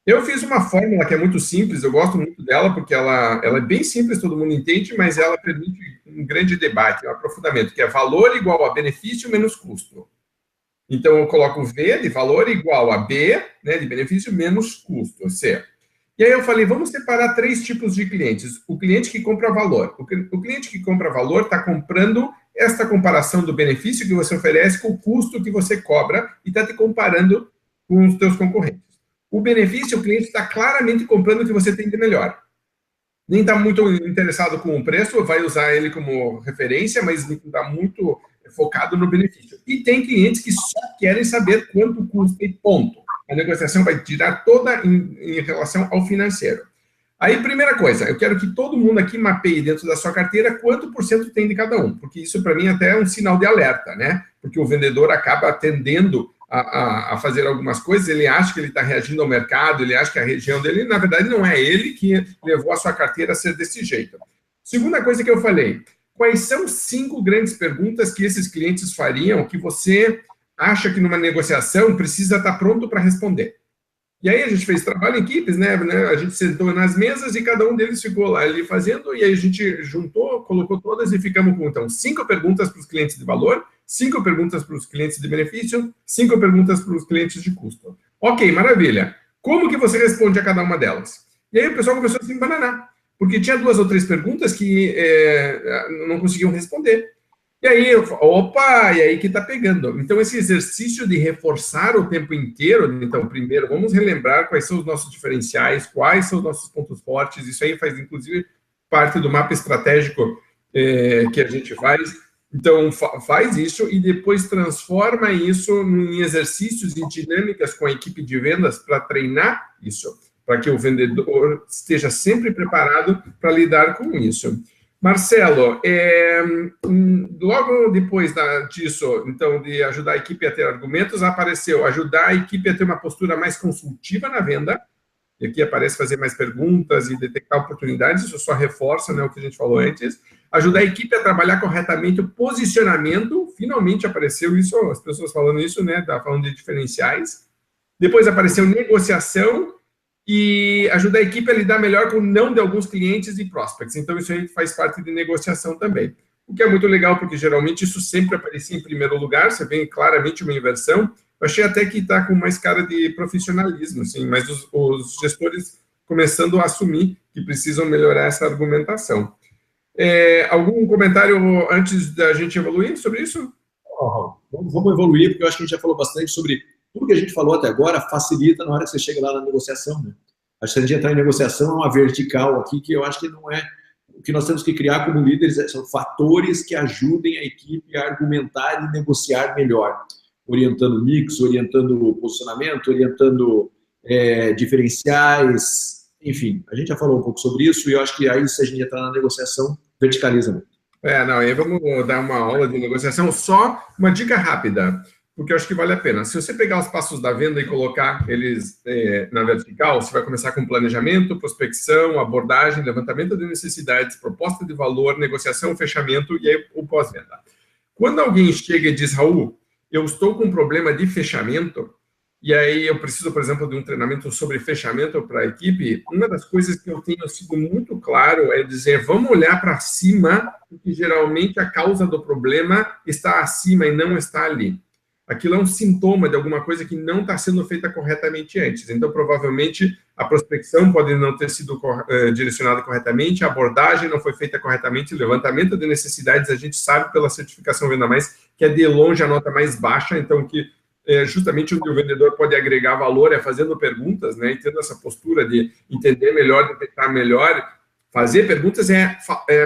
Eu fiz uma fórmula que é muito simples, eu gosto muito dela, porque ela é bem simples, todo mundo entende, mas ela permite um grande debate, um aprofundamento, que é valor igual a benefício menos custo. Então, eu coloco V de valor igual a B, né, de benefício menos custo, C. E aí eu falei, vamos separar 3 tipos de clientes. O cliente que compra valor. O cliente que compra valor está comprando esta comparação do benefício que você oferece com o custo que você cobra e está te comparando com os teus concorrentes. O benefício, o cliente está claramente comprando o que você tem de melhor. Nem está muito interessado com o preço, vai usar ele como referência, mas está muito focado no benefício. E tem clientes que só querem saber quanto custa e ponto. A negociação vai girar toda em relação ao financeiro. Aí, primeira coisa, eu quero que todo mundo aqui mapeie dentro da sua carteira quanto por cento tem de cada um, porque isso, para mim, até é um sinal de alerta, né? Porque o vendedor acaba tendendo a fazer algumas coisas, ele acha que ele está reagindo ao mercado, ele acha que a região dele, na verdade, não é ele que levou a sua carteira a ser desse jeito. Segunda coisa que eu falei, quais são 5 grandes perguntas que esses clientes fariam que você acha que numa negociação precisa estar pronto para responder? E aí a gente fez trabalho em equipes, né? A gente sentou nas mesas e cada um deles ficou lá ali fazendo, e aí a gente juntou, colocou todas e ficamos com, então, 5 perguntas para os clientes de valor, 5 perguntas para os clientes de benefício, 5 perguntas para os clientes de custo. Ok, maravilha. Como que você responde a cada uma delas? E aí o pessoal começou a se embananar, porque tinha 2 ou 3 perguntas que não conseguiam responder. E aí, opa, e aí que tá pegando. Então, esse exercício de reforçar o tempo inteiro, então, primeiro, vamos relembrar quais são os nossos diferenciais, quais são os nossos pontos fortes, isso aí faz, inclusive, parte do mapa estratégico que a gente faz. Então, faz isso e depois transforma isso em exercícios e dinâmicas com a equipe de vendas para treinar isso, para que o vendedor esteja sempre preparado para lidar com isso. Marcelo, logo depois disso, então, de ajudar a equipe a ter argumentos, apareceu ajudar a equipe a ter uma postura mais consultiva na venda, e aqui aparece fazer mais perguntas e detectar oportunidades, isso só reforça, né, o que a gente falou antes. Ajudar a equipe a trabalhar corretamente o posicionamento, finalmente apareceu isso, as pessoas falando isso, né, falando de diferenciais. Depois apareceu negociação, e ajudar a equipe a lidar melhor com o não de alguns clientes e prospects. Então, isso aí faz parte de negociação também. O que é muito legal, porque geralmente isso sempre aparecia em primeiro lugar, você vê claramente uma inversão. Eu achei até que está com mais cara de profissionalismo, assim, mas os gestores começando a assumir que precisam melhorar essa argumentação. Algum comentário antes da gente evoluir sobre isso? Vamos evoluir, porque eu acho que a gente já falou bastante sobre tudo que a gente falou até agora, facilita na hora que você chega lá na negociação, né? Acho que a gente entrar em negociação é uma vertical aqui, que eu acho que não é... O que nós temos que criar como líderes são fatores que ajudem a equipe a argumentar e negociar melhor, orientando mix, orientando posicionamento, orientando diferenciais, enfim. A gente já falou um pouco sobre isso e eu acho que aí, se a gente entrar na negociação, verticaliza muito. Aí vamos dar uma aula de negociação, só uma dica rápida, porque eu acho que vale a pena. Se você pegar os passos da venda e colocar eles na vertical, você vai começar com planejamento, prospecção, abordagem, levantamento de necessidades, proposta de valor, negociação, fechamento e aí o pós-venda. Quando alguém chega e diz, Raul, eu estou com um problema de fechamento, e aí eu preciso, por exemplo, de um treinamento sobre fechamento para a equipe, uma das coisas que eu tenho sido muito claro é dizer, vamos olhar para cima, porque geralmente a causa do problema está acima e não está ali. Aquilo é um sintoma de alguma coisa que não está sendo feita corretamente antes. Então, provavelmente, a prospecção pode não ter sido direcionada corretamente, a abordagem não foi feita corretamente, o levantamento de necessidades, a gente sabe pela certificação Venda Mais, que é de longe a nota mais baixa, então que justamente onde o vendedor pode agregar valor é fazendo perguntas, né, e tendo essa postura de entender melhor, detectar melhor. Fazer perguntas é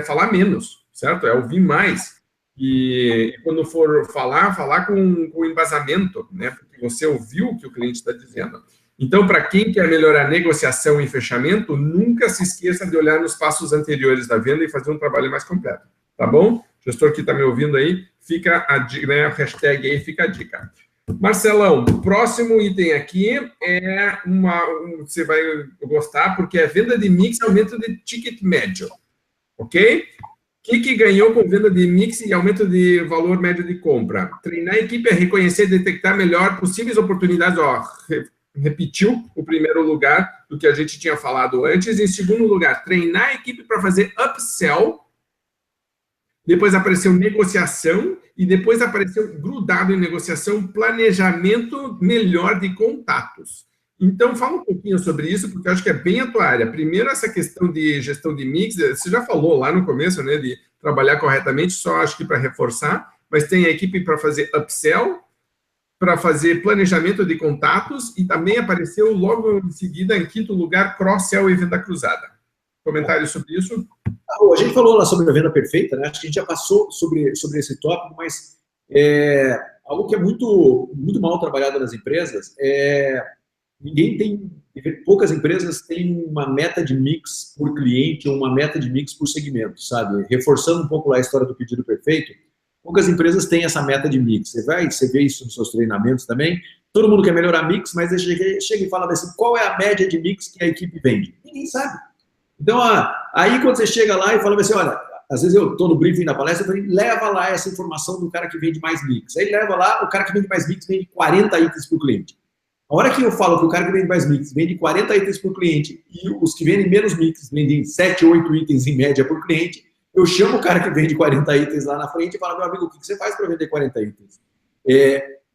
falar menos, certo? É ouvir mais. E quando for falar com embasamento, né? Porque você ouviu o que o cliente está dizendo. Então, para quem quer melhorar negociação e fechamento, nunca se esqueça de olhar nos passos anteriores da venda e fazer um trabalho mais completo. Tá bom? O gestor que está me ouvindo aí, fica a dica, né? A hashtag aí fica a dica. Marcelão, o próximo item aqui é você vai gostar, porque é venda de mix e aumento de ticket médio. Ok? O que ganhou com venda de mix e aumento de valor médio de compra? Treinar a equipe a reconhecer e detectar melhor possíveis oportunidades. Repetiu o primeiro lugar do que a gente tinha falado antes. Em segundo lugar, treinar a equipe para fazer upsell. Depois apareceu negociação. E depois apareceu, grudado em negociação, planejamento melhor de contatos. Então, fala um pouquinho sobre isso, porque eu acho que é bem a tua área. Primeiro, essa questão de gestão de mix, você já falou lá no começo, né, de trabalhar corretamente, só acho que para reforçar, mas tem a equipe para fazer upsell, para fazer planejamento de contatos, e também apareceu logo em seguida, em quinto lugar, cross-sell e venda cruzada. Comentários sobre isso? A gente falou lá sobre a venda perfeita, né? Acho que a gente já passou sobre esse tópico, mas algo que é muito, muito mal trabalhado nas empresas é poucas empresas têm uma meta de mix por cliente ou uma meta de mix por segmento, sabe? Reforçando um pouco lá a história do pedido perfeito, poucas empresas têm essa meta de mix. Você vê isso nos seus treinamentos também. Todo mundo quer melhorar mix, mas chega e fala assim, qual é a média de mix que a equipe vende? Ninguém sabe. Então, aí quando você chega lá e fala assim, olha, às vezes eu estou no briefing da palestra, eu falei, leva lá essa informação do cara que vende mais mix. Aí leva lá, o cara que vende mais mix vende 40 itens para o cliente. A hora que eu falo que o cara que vende mais mix vende 40 itens por cliente e os que vendem menos mix vendem 7, 8 itens em média por cliente, eu chamo o cara que vende 40 itens lá na frente e falo, meu amigo, o que você faz para vender 40 itens?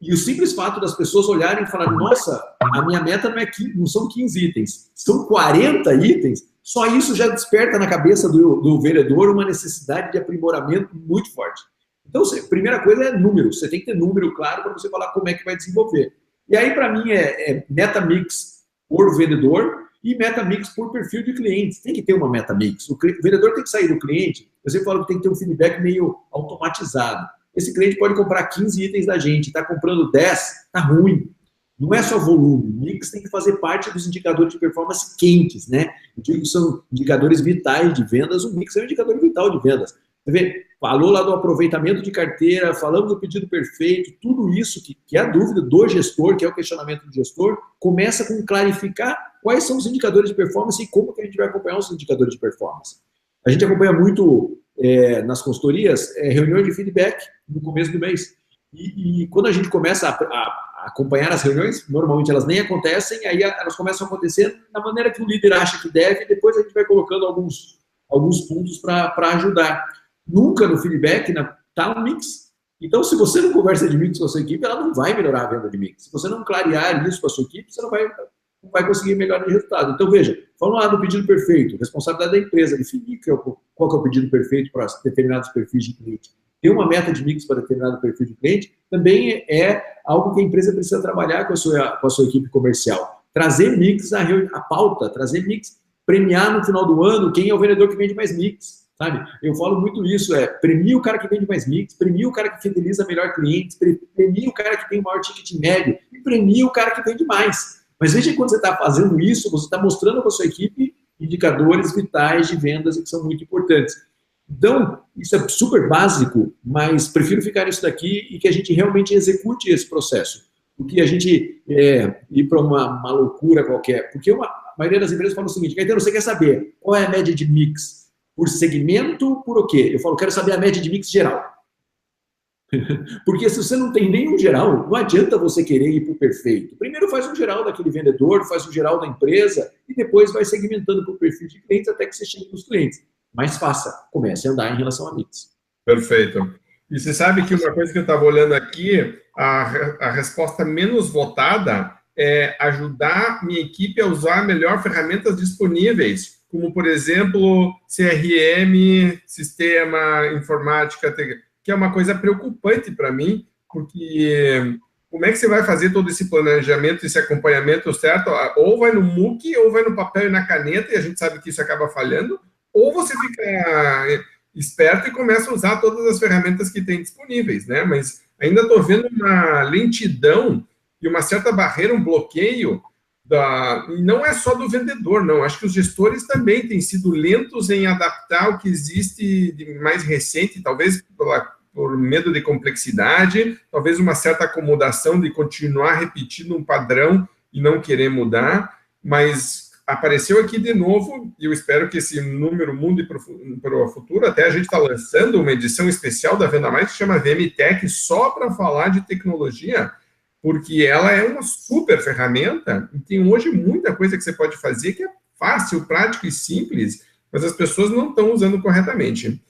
E o simples fato das pessoas olharem e falarem, nossa, a minha meta não são 15 itens, são 40 itens, só isso já desperta na cabeça do vendedor uma necessidade de aprimoramento muito forte. Então, a primeira coisa é número, você tem que ter número claro para você falar como é que vai desenvolver. E aí, para mim, é meta mix por vendedor e meta mix por perfil de cliente. Tem que ter uma meta mix. O vendedor tem que sair do cliente. Eu sempre falo que tem que ter um feedback meio automatizado. Esse cliente pode comprar 15 itens da gente, está comprando 10, está ruim. Não é só volume. Mix tem que fazer parte dos indicadores de performance quentes, né? Eu digo que são indicadores vitais de vendas. O mix é um indicador vital de vendas. Você vê, falou lá do aproveitamento de carteira, falamos do pedido perfeito, tudo isso que é a dúvida do gestor, que é o questionamento do gestor, começa com clarificar quais são os indicadores de performance e como que a gente vai acompanhar os indicadores de performance. A gente acompanha muito nas consultorias reuniões de feedback no começo do mês. E quando a gente começa a acompanhar as reuniões, normalmente elas nem acontecem, aí elas começam a acontecer da maneira que o líder acha que deve, e depois a gente vai colocando alguns pontos para ajudar. Nunca no feedback está um mix. Então, se você não conversa de mix com a sua equipe, ela não vai melhorar a venda de mix. Se você não clarear isso com a sua equipe, você não vai conseguir melhorar o resultado. Então, veja, falando lá do pedido perfeito, responsabilidade da empresa, definir qual que é o pedido perfeito para determinados perfis de cliente. Ter uma meta de mix para determinado perfil de cliente também é algo que a empresa precisa trabalhar com a sua equipe comercial. Trazer mix à pauta, trazer mix, premiar no final do ano quem é o vendedor que vende mais mix. Sabe? Eu falo muito isso, premia o cara que vende mais mix, premia o cara que fideliza melhor clientes, premia o cara que tem o maior ticket médio e premia o cara que vende mais. Mas veja que quando você está fazendo isso, você está mostrando para a sua equipe indicadores vitais de vendas que são muito importantes. Então, isso é super básico, mas prefiro ficar nisso daqui e que a gente realmente execute esse processo. Porque a gente ir para uma loucura qualquer. Porque a maioria das empresas fala o seguinte, Caetano, você quer saber qual é a média de mix? Por segmento, por o quê? Eu falo, quero saber a média de mix geral. Porque se você não tem nenhum geral, não adianta você querer ir para o perfeito. Primeiro faz um geral daquele vendedor, faz um geral da empresa, e depois vai segmentando para o perfil de clientes até que você chegue nos clientes. Mas comece a andar em relação a mix. Perfeito. E você sabe que uma coisa que eu estava olhando aqui, a resposta menos votada é ajudar minha equipe a usar melhor ferramentas disponíveis, como, por exemplo, CRM, sistema, informática, que é uma coisa preocupante para mim, porque como é que você vai fazer todo esse planejamento, esse acompanhamento, certo? Ou vai no MOOC, ou vai no papel e na caneta, e a gente sabe que isso acaba falhando, ou você fica esperto e começa a usar todas as ferramentas que tem disponíveis, né? Mas ainda estou vendo uma lentidão e uma certa barreira, um bloqueio, não é só do vendedor, não. Acho que os gestores também têm sido lentos em adaptar o que existe de mais recente, talvez por medo de complexidade, talvez uma certa acomodação de continuar repetindo um padrão e não querer mudar, mas apareceu aqui de novo, e eu espero que esse número mude para o futuro. Até a gente está lançando uma edição especial da Venda Mais, que chama VMTech, só para falar de tecnologia, porque ela é uma super ferramenta, e tem hoje muita coisa que você pode fazer que é fácil, prático e simples, mas as pessoas não estão usando corretamente.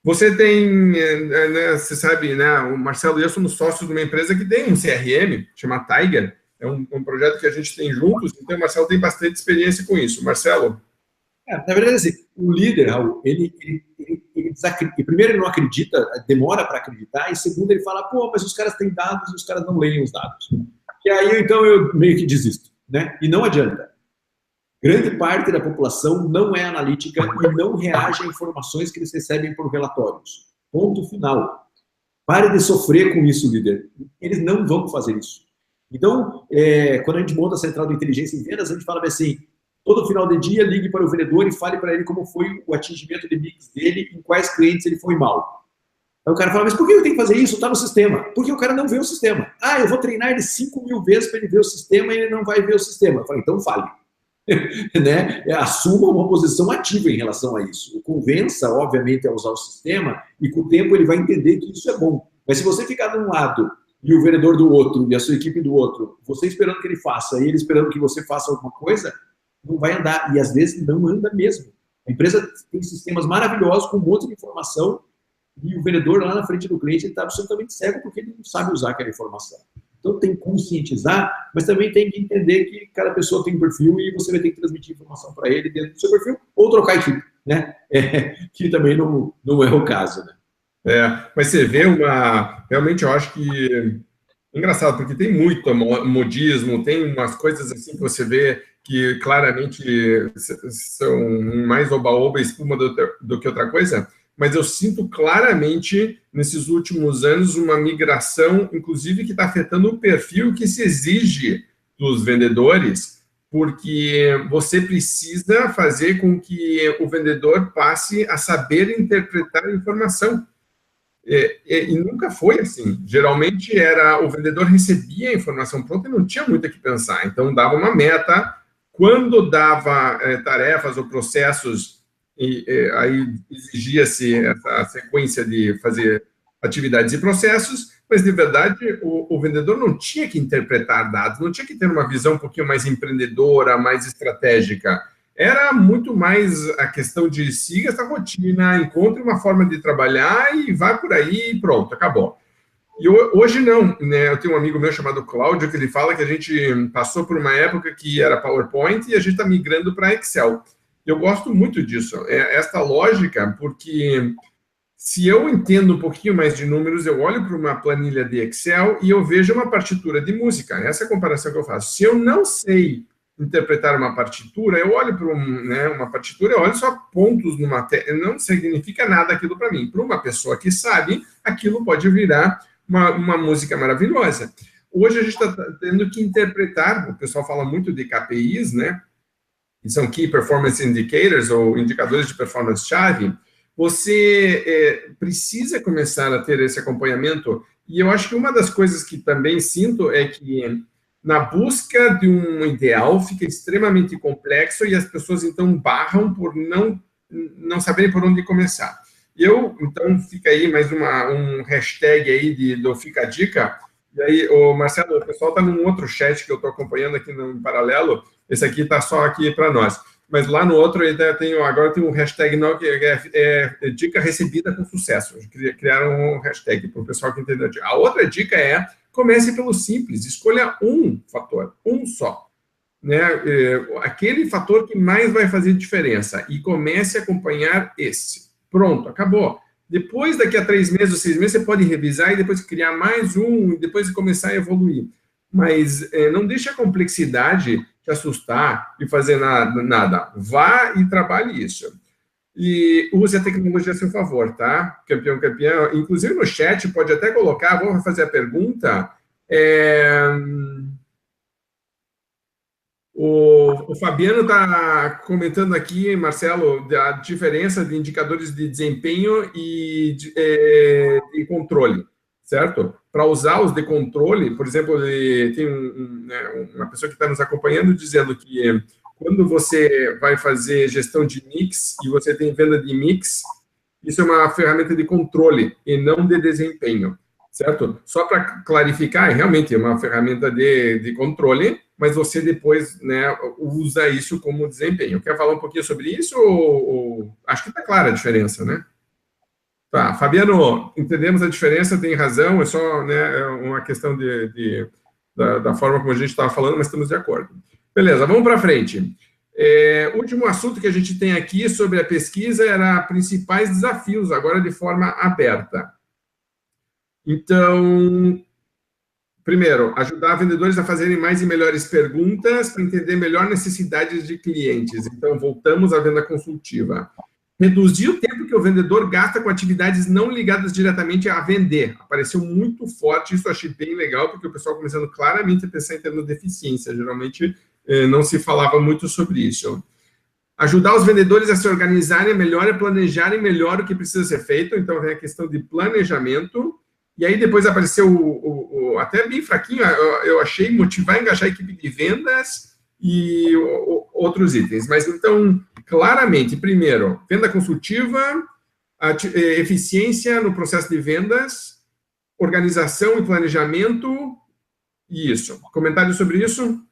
Você tem, né, você sabe, né, o Marcelo e eu somos sócios de uma empresa que tem um CRM, chama Tiger, é um projeto que a gente tem juntos, então o Marcelo tem bastante experiência com isso. Marcelo? Na verdade, assim, o líder, Raul, ele primeiro, ele não acredita, demora para acreditar, e segundo, ele fala, pô, mas os caras têm dados e os caras não leem os dados. E aí, então, eu meio que desisto, né? E não adianta. Grande parte da população não é analítica e não reage a informações que eles recebem por relatórios. Ponto final. Pare de sofrer com isso, líder. Eles não vão fazer isso. Então, quando a gente monta a central de inteligência em vendas, a gente fala assim, todo final de dia, ligue para o vendedor e fale para ele como foi o atingimento de mix dele, em quais clientes ele foi mal. Aí o cara fala, mas por que eu tenho que fazer isso? Está no sistema. Porque o cara não vê o sistema. Ah, eu vou treinar ele 5.000 vezes para ele ver o sistema e ele não vai ver o sistema. Eu falo, então fale. Né? Assuma uma posição ativa em relação a isso. O convença, obviamente, a usar o sistema e com o tempo ele vai entender que isso é bom. Mas se você ficar de um lado e o vendedor do outro e a sua equipe do outro, você esperando que ele faça e ele esperando que você faça alguma coisa, não vai andar. E às vezes não anda mesmo. A empresa tem sistemas maravilhosos com um monte de informação e o vendedor lá na frente do cliente está absolutamente cego porque ele não sabe usar aquela informação. Então tem que conscientizar, mas também tem que entender que cada pessoa tem um perfil e você vai ter que transmitir informação para ele dentro do seu perfil ou trocar equipe, né? Que também não é o caso, né? Mas você vê realmente eu acho que engraçado, porque tem muito modismo, tem umas coisas assim que você vê que claramente são mais oba-oba, espuma do que outra coisa, mas eu sinto claramente, nesses últimos anos, uma migração, inclusive, que está afetando o perfil que se exige dos vendedores, porque você precisa fazer com que o vendedor passe a saber interpretar a informação. E nunca foi assim. Geralmente, o vendedor recebia a informação pronta e não tinha muito o que pensar. Então, dava uma meta. Quando dava tarefas ou processos, aí exigia-se essa sequência de fazer atividades e processos, mas, de verdade, o vendedor não tinha que interpretar dados, não tinha que ter uma visão um pouquinho mais empreendedora, mais estratégica. Era muito mais a questão de siga essa rotina, encontre uma forma de trabalhar e vá por aí e pronto, acabou. E hoje não, né? Eu tenho um amigo meu chamado Cláudio, que ele fala que a gente passou por uma época que era PowerPoint e a gente está migrando para Excel. Eu gosto muito disso, esta lógica, porque se eu entendo um pouquinho mais de números, eu olho para uma planilha de Excel e eu vejo uma partitura de música. Essa é a comparação que eu faço. Se eu não sei interpretar uma partitura, eu olho para uma partitura, eu olho só pontos numa tela, não significa nada aquilo para mim. Para uma pessoa que sabe, aquilo pode virar uma música maravilhosa. Hoje a gente está tendo que interpretar, o pessoal fala muito de KPIs, né? Que são Key Performance Indicators, ou indicadores de performance-chave. Você precisa começar a ter esse acompanhamento, e eu acho que uma das coisas que também sinto é que na busca de um ideal fica extremamente complexo e as pessoas, então, barram por não saberem por onde começar. Então, fica aí mais um hashtag aí do Fica a Dica. E aí, Marcelo, o pessoal está num outro chat que eu estou acompanhando aqui no paralelo. Esse aqui está só aqui para nós. Mas lá no outro, agora tem um hashtag que é dica recebida com sucesso. Criaram um hashtag para o pessoal que entendeu. A outra dica é: comece pelo simples, escolha um fator, um só. Né? Aquele fator que mais vai fazer diferença e comece a acompanhar esse. Pronto, acabou. Depois, daqui a 3 meses ou 6 meses, você pode revisar e depois criar mais um, e depois começar a evoluir. Mas não deixe a complexidade te assustar e fazer nada. Vá e trabalhe isso. E use a tecnologia a seu favor, tá? Campeão. Inclusive no chat, pode até colocar, vou fazer a pergunta. O Fabiano está comentando aqui, Marcelo, a diferença de indicadores de desempenho e de controle, certo? Para usar os de controle, por exemplo, tem uma pessoa que está nos acompanhando dizendo que quando você vai fazer gestão de mix e você tem venda de mix, isso é uma ferramenta de controle e não de desempenho, certo? Só para clarificar, realmente é uma ferramenta de controle, mas você depois, né, usa isso como desempenho. Quer falar um pouquinho sobre isso? Acho que está clara a diferença, né? Tá, Fabiano, entendemos a diferença, tem razão, é só, né, uma questão da forma como a gente estava falando, mas estamos de acordo. Beleza, vamos para frente. Último assunto que a gente tem aqui sobre a pesquisa era principais desafios, agora de forma aberta. Então, primeiro, ajudar vendedores a fazerem mais e melhores perguntas para entender melhor necessidades de clientes. Então, voltamos à venda consultiva. Reduzir o tempo que o vendedor gasta com atividades não ligadas diretamente a vender. Apareceu muito forte, isso eu achei bem legal, porque o pessoal começando claramente a pensar em termos de eficiência. Geralmente não se falava muito sobre isso. Ajudar os vendedores a se organizarem melhor e planejarem melhor o que precisa ser feito. Então, vem a questão de planejamento. E aí, depois apareceu até bem fraquinho, eu achei, motivar e engajar a equipe de vendas e outros itens. Mas, então, claramente, primeiro, venda consultiva, eficiência no processo de vendas, organização e planejamento, e isso. Comentários sobre isso?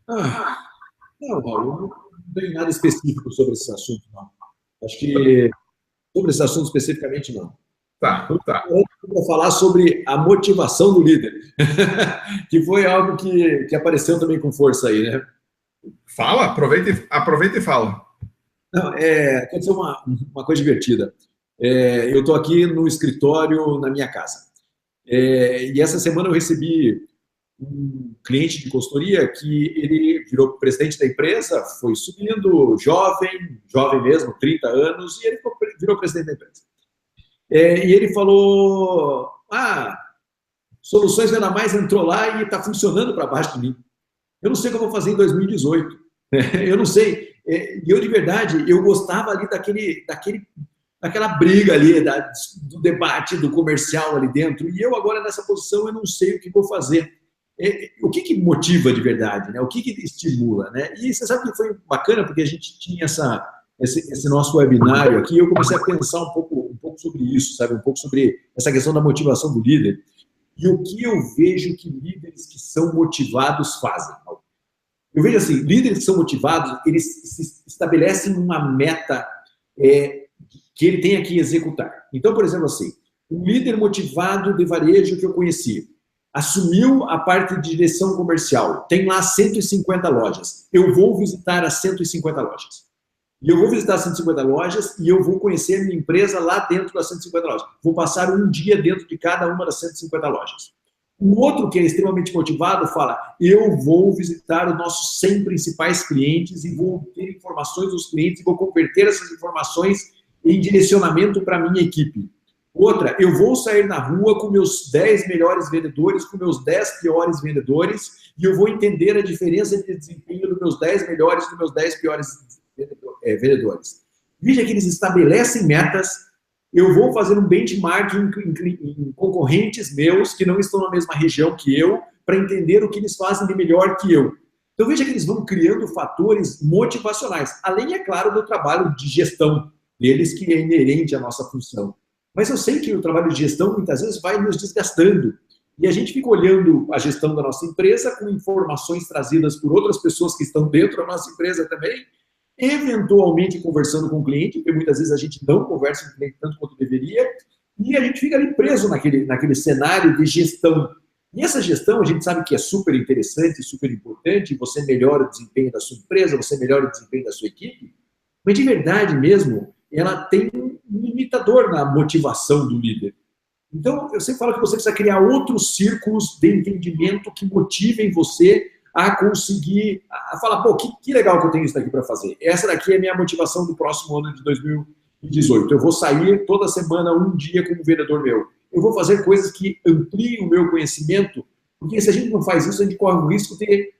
Não, Paulo, não tenho nada específico sobre esse assunto, não. Acho que sobre esse assunto especificamente, não. Tá. Eu vou falar sobre a motivação do líder, que foi algo que apareceu também com força aí, né? Fala, aproveita e fala. Não, aconteceu uma coisa divertida. Eu estou aqui no escritório na minha casa. E essa semana eu recebi um cliente de consultoria que ele virou presidente da empresa, foi subindo, jovem mesmo, 30 anos, e ele virou presidente da empresa. E ele falou, Soluções Venda Mais entrou lá e está funcionando para baixo de mim. Eu não sei o que eu vou fazer em 2018. Eu não sei. E eu, de verdade, eu gostava ali daquela briga ali, do debate, do comercial ali dentro. E eu agora, nessa posição, eu não sei o que vou fazer. O que motiva de verdade, né? O que estimula, né? E você sabe que foi bacana, porque a gente tinha esse nosso webinário aqui, e eu comecei a pensar um pouco sobre isso, sabe? Um pouco sobre essa questão da motivação do líder. E o que eu vejo que líderes que são motivados fazem. Eu vejo assim, líderes que são motivados, eles estabelecem uma meta que ele tem que executar. Então, por exemplo, assim, um líder motivado de varejo que eu conheci, assumiu a parte de direção comercial, tem lá 150 lojas. Eu vou visitar as 150 lojas. E eu vou visitar as 150 lojas e eu vou conhecer a minha empresa lá dentro das 150 lojas. Vou passar um dia dentro de cada uma das 150 lojas. O outro, que é extremamente motivado, fala, eu vou visitar os nossos 100 principais clientes e vou obter informações dos clientes e vou converter essas informações em direcionamento para a minha equipe. Outra, eu vou sair na rua com meus 10 melhores vendedores, com meus 10 piores vendedores, e eu vou entender a diferença de desempenho dos meus 10 melhores e dos meus 10 piores vendedores. Veja que eles estabelecem metas. Eu vou fazer um benchmarking em concorrentes meus que não estão na mesma região que eu, para entender o que eles fazem de melhor que eu. Então veja que eles vão criando fatores motivacionais, além, é claro, do trabalho de gestão deles, que é inerente à nossa função. Mas eu sei que o trabalho de gestão, muitas vezes, vai nos desgastando. E a gente fica olhando a gestão da nossa empresa com informações trazidas por outras pessoas que estão dentro da nossa empresa também, eventualmente conversando com o cliente, porque muitas vezes a gente não conversa com o cliente tanto quanto deveria, e a gente fica ali preso naquele cenário de gestão. E essa gestão, a gente sabe que é super interessante, super importante, você melhora o desempenho da sua empresa, você melhora o desempenho da sua equipe, mas de verdade mesmo, ela tem um limitador na motivação do líder. Então, eu sempre falo que você precisa criar outros círculos de entendimento que motivem você a conseguir, a falar, pô, que legal que eu tenho isso daqui para fazer. Essa daqui é a minha motivação do próximo ano de 2018. Eu vou sair toda semana, um dia como vendedor meu. Eu vou fazer coisas que ampliem o meu conhecimento, porque se a gente não faz isso, a gente corre o risco de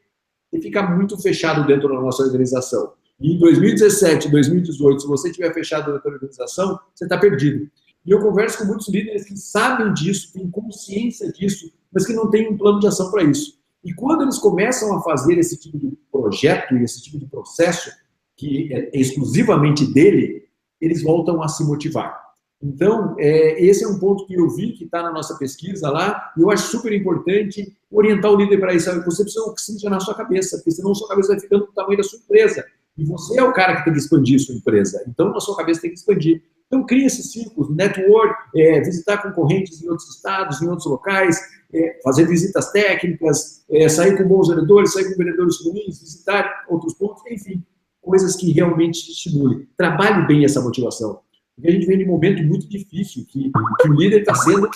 ficar muito fechado dentro da nossa organização. E em 2017, 2018, se você estiver fechado dentro da organização, você está perdido. E eu converso com muitos líderes que sabem disso, têm consciência disso, mas que não têm um plano de ação para isso. E quando eles começam a fazer esse tipo de projeto e esse tipo de processo, que é exclusivamente dele, eles voltam a se motivar. Então, esse é um ponto que eu vi que está na nossa pesquisa lá, e eu acho super importante orientar o líder para isso. Você precisa oxigenar a sua cabeça, porque senão a sua cabeça vai ficando do tamanho da sua empresa. E você é o cara que tem que expandir a sua empresa. Então, a sua cabeça tem que expandir. Então, cria esses círculos, network, visitar concorrentes em outros estados, em outros locais, fazer visitas técnicas, sair com bons vendedores, sair com vendedores ruins, visitar outros pontos, enfim, coisas que realmente te estimulem. Trabalhe bem essa motivação. Porque a gente vem de um momento muito difícil, que o líder está sendo,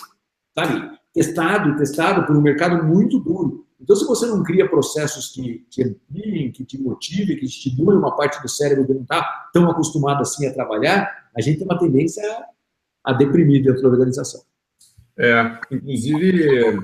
sabe, testado por um mercado muito duro. Então, se você não cria processos que te ampliem, que te motivem, que estimulem uma parte do cérebro que não está tão acostumada assim a trabalhar, a gente tem uma tendência a deprimir dentro da organização. Inclusive,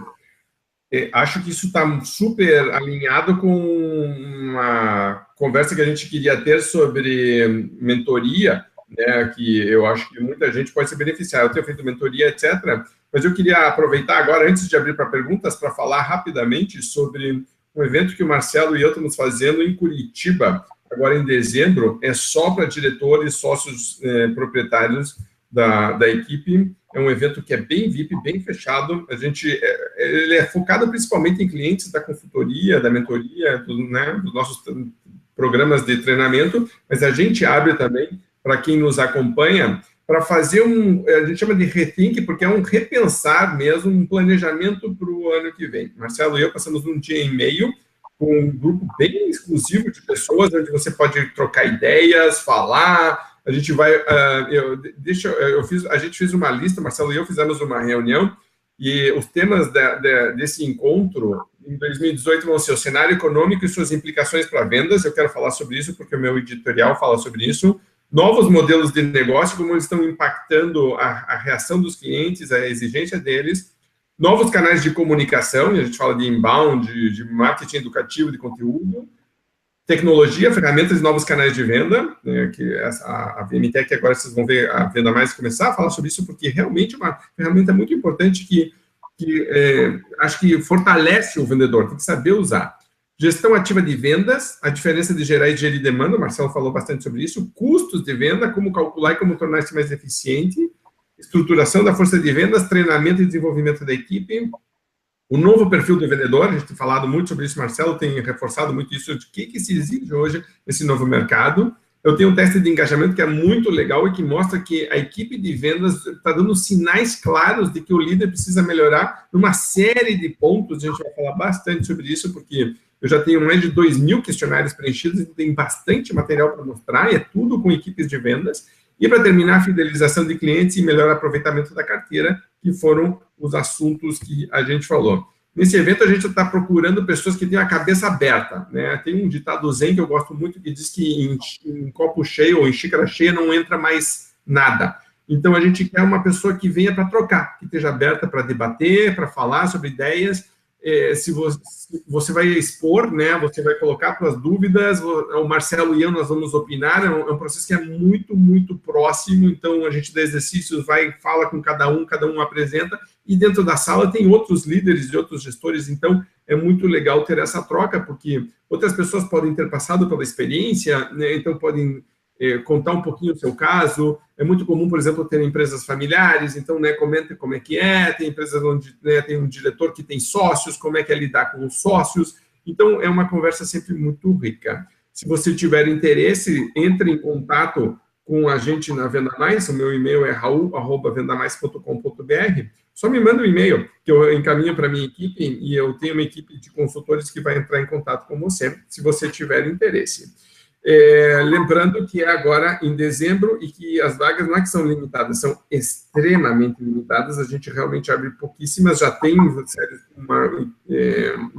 acho que isso está super alinhado com uma conversa que a gente queria ter sobre mentoria, né, que eu acho que muita gente pode se beneficiar. Eu tenho feito mentoria, etc., mas eu queria aproveitar agora, antes de abrir para perguntas, para falar rapidamente sobre um evento que o Marcelo e eu estamos fazendo em Curitiba, agora em dezembro, é só para diretores, sócios proprietários da equipe. É um evento que é bem VIP, bem fechado. Ele é focado principalmente em clientes da consultoria, da mentoria, dos nossos programas de treinamento, mas a gente abre também para quem nos acompanha, para fazer a gente chama de rethink, porque é um repensar mesmo, um planejamento para o ano que vem. Marcelo e eu passamos um dia e meio com um grupo bem exclusivo de pessoas, onde você pode trocar ideias, falar. A gente vai... a gente fez uma lista, Marcelo e eu fizemos uma reunião, e os temas desse encontro, em 2018, vão ser o cenário econômico e suas implicações para vendas. Eu quero falar sobre isso, porque o meu editorial fala sobre isso. Novos modelos de negócio, como eles estão impactando a reação dos clientes, a exigência deles. Novos canais de comunicação, e a gente fala de inbound, de marketing educativo, de conteúdo. Tecnologia, ferramentas e novos canais de venda, né, que a VMTech, agora vocês vão ver a Venda Mais começar a falar sobre isso, porque realmente é uma ferramenta muito importante que acho que fortalece o vendedor, tem que saber usar. Gestão ativa de vendas, a diferença de gerar e gerir demanda, o Marcelo falou bastante sobre isso, custos de venda, como calcular e como tornar-se mais eficiente, estruturação da força de vendas, treinamento e desenvolvimento da equipe, o novo perfil do vendedor, a gente tem falado muito sobre isso, Marcelo tem reforçado muito isso, de que se exige hoje nesse novo mercado. Eu tenho um teste de engajamento que é muito legal e que mostra que a equipe de vendas está dando sinais claros de que o líder precisa melhorar numa série de pontos. A gente vai falar bastante sobre isso, porque eu já tenho mais de 2.000 questionários preenchidos e tem bastante material para mostrar, e é tudo com equipes de vendas. E para terminar, a fidelização de clientes e melhor aproveitamento da carteira, que foram os assuntos que a gente falou. Nesse evento, a gente está procurando pessoas que tenham a cabeça aberta, né? Tem um ditado zen que eu gosto muito, que diz que em copo cheio ou em xícara cheia não entra mais nada. Então, a gente quer uma pessoa que venha para trocar, que esteja aberta para debater, para falar sobre ideias. Se você vai expor, né? Você vai colocar suas dúvidas, o Marcelo e eu, nós vamos opinar. É um processo que é muito, muito próximo. Então, a gente dá exercícios, fala com cada um apresenta, e dentro da sala tem outros líderes e outros gestores. Então, é muito legal ter essa troca, porque outras pessoas podem ter passado pela experiência, né? Então podem contar um pouquinho o seu caso. É muito comum, por exemplo, ter empresas familiares, então, né, comenta como é que é, tem empresas onde, né, tem um diretor que tem sócios, como é que é lidar com os sócios. Então, é uma conversa sempre muito rica. Se você tiver interesse, entre em contato com a gente na Venda Mais. O meu e-mail é raul@vendamais.com.br. Só me manda um e-mail que eu encaminho para a minha equipe, e eu tenho uma equipe de consultores que vai entrar em contato com você, se você tiver interesse. Lembrando que é agora em dezembro e que as vagas não é que são limitadas, são extremamente limitadas. A gente realmente abre pouquíssimas, já tem uma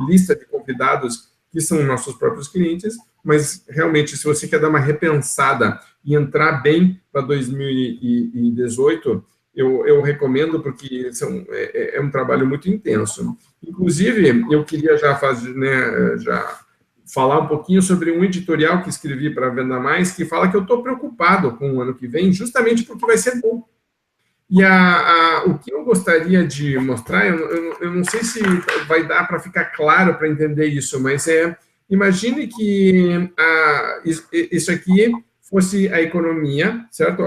lista de convidados que são nossos próprios clientes, mas realmente, se você quer dar uma repensada e entrar bem para 2018, eu recomendo, porque é um trabalho muito intenso. Inclusive, eu queria já fazer, né, falar um pouquinho sobre um editorial que escrevi para a Venda Mais, que fala que eu estou preocupado com o ano que vem, justamente porque vai ser bom. E o que eu gostaria de mostrar, eu não sei se vai dar para ficar claro para entender isso, mas imagine que isso aqui fosse a economia, certo?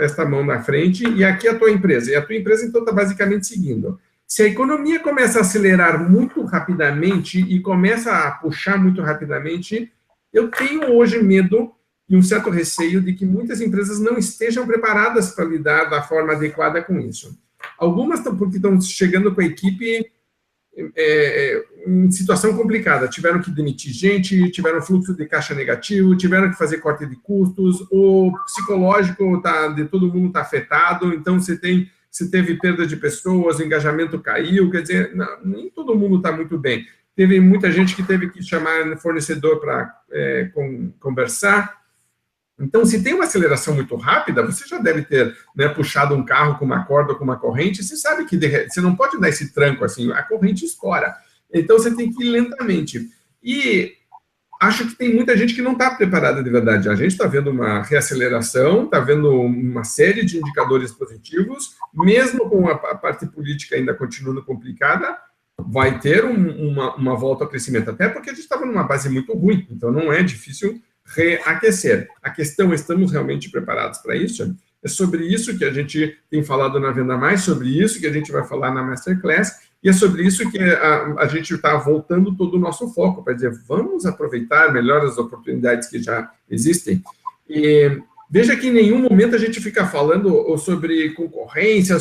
Esta mão na frente, e aqui a tua empresa. E a tua empresa, então, está basicamente seguindo. Se a economia começa a acelerar muito rapidamente e começa a puxar muito rapidamente, eu tenho hoje medo e um certo receio de que muitas empresas não estejam preparadas para lidar da forma adequada com isso. Algumas porque estão chegando com a equipe em situação complicada, tiveram que demitir gente, tiveram fluxo de caixa negativo, tiveram que fazer corte de custos, o psicológico de todo mundo está afetado, então você teve perda de pessoas, o engajamento caiu, quer dizer, nem todo mundo está muito bem. teve muita gente que teve que chamar fornecedor para conversar. Então, se tem uma aceleração muito rápida, você já deve ter, né, puxado um carro com uma corda ou com uma corrente, você sabe que você não pode dar esse tranco assim, a corrente estoura. Então, você tem que ir lentamente. E acho que tem muita gente que não está preparada de verdade. A gente está vendo uma reaceleração, está vendo uma série de indicadores positivos, mesmo com a parte política ainda continuando complicada, vai ter uma volta ao crescimento, até porque a gente estava numa base muito ruim, então não é difícil reaquecer. A questão, estamos realmente preparados para isso? É sobre isso que a gente tem falado na Venda Mais, sobre isso que a gente vai falar na Masterclass, e é sobre isso que a gente está voltando todo o nosso foco, para dizer, vamos aproveitar melhor as oportunidades que já existem. E veja que em nenhum momento a gente fica falando sobre concorrência,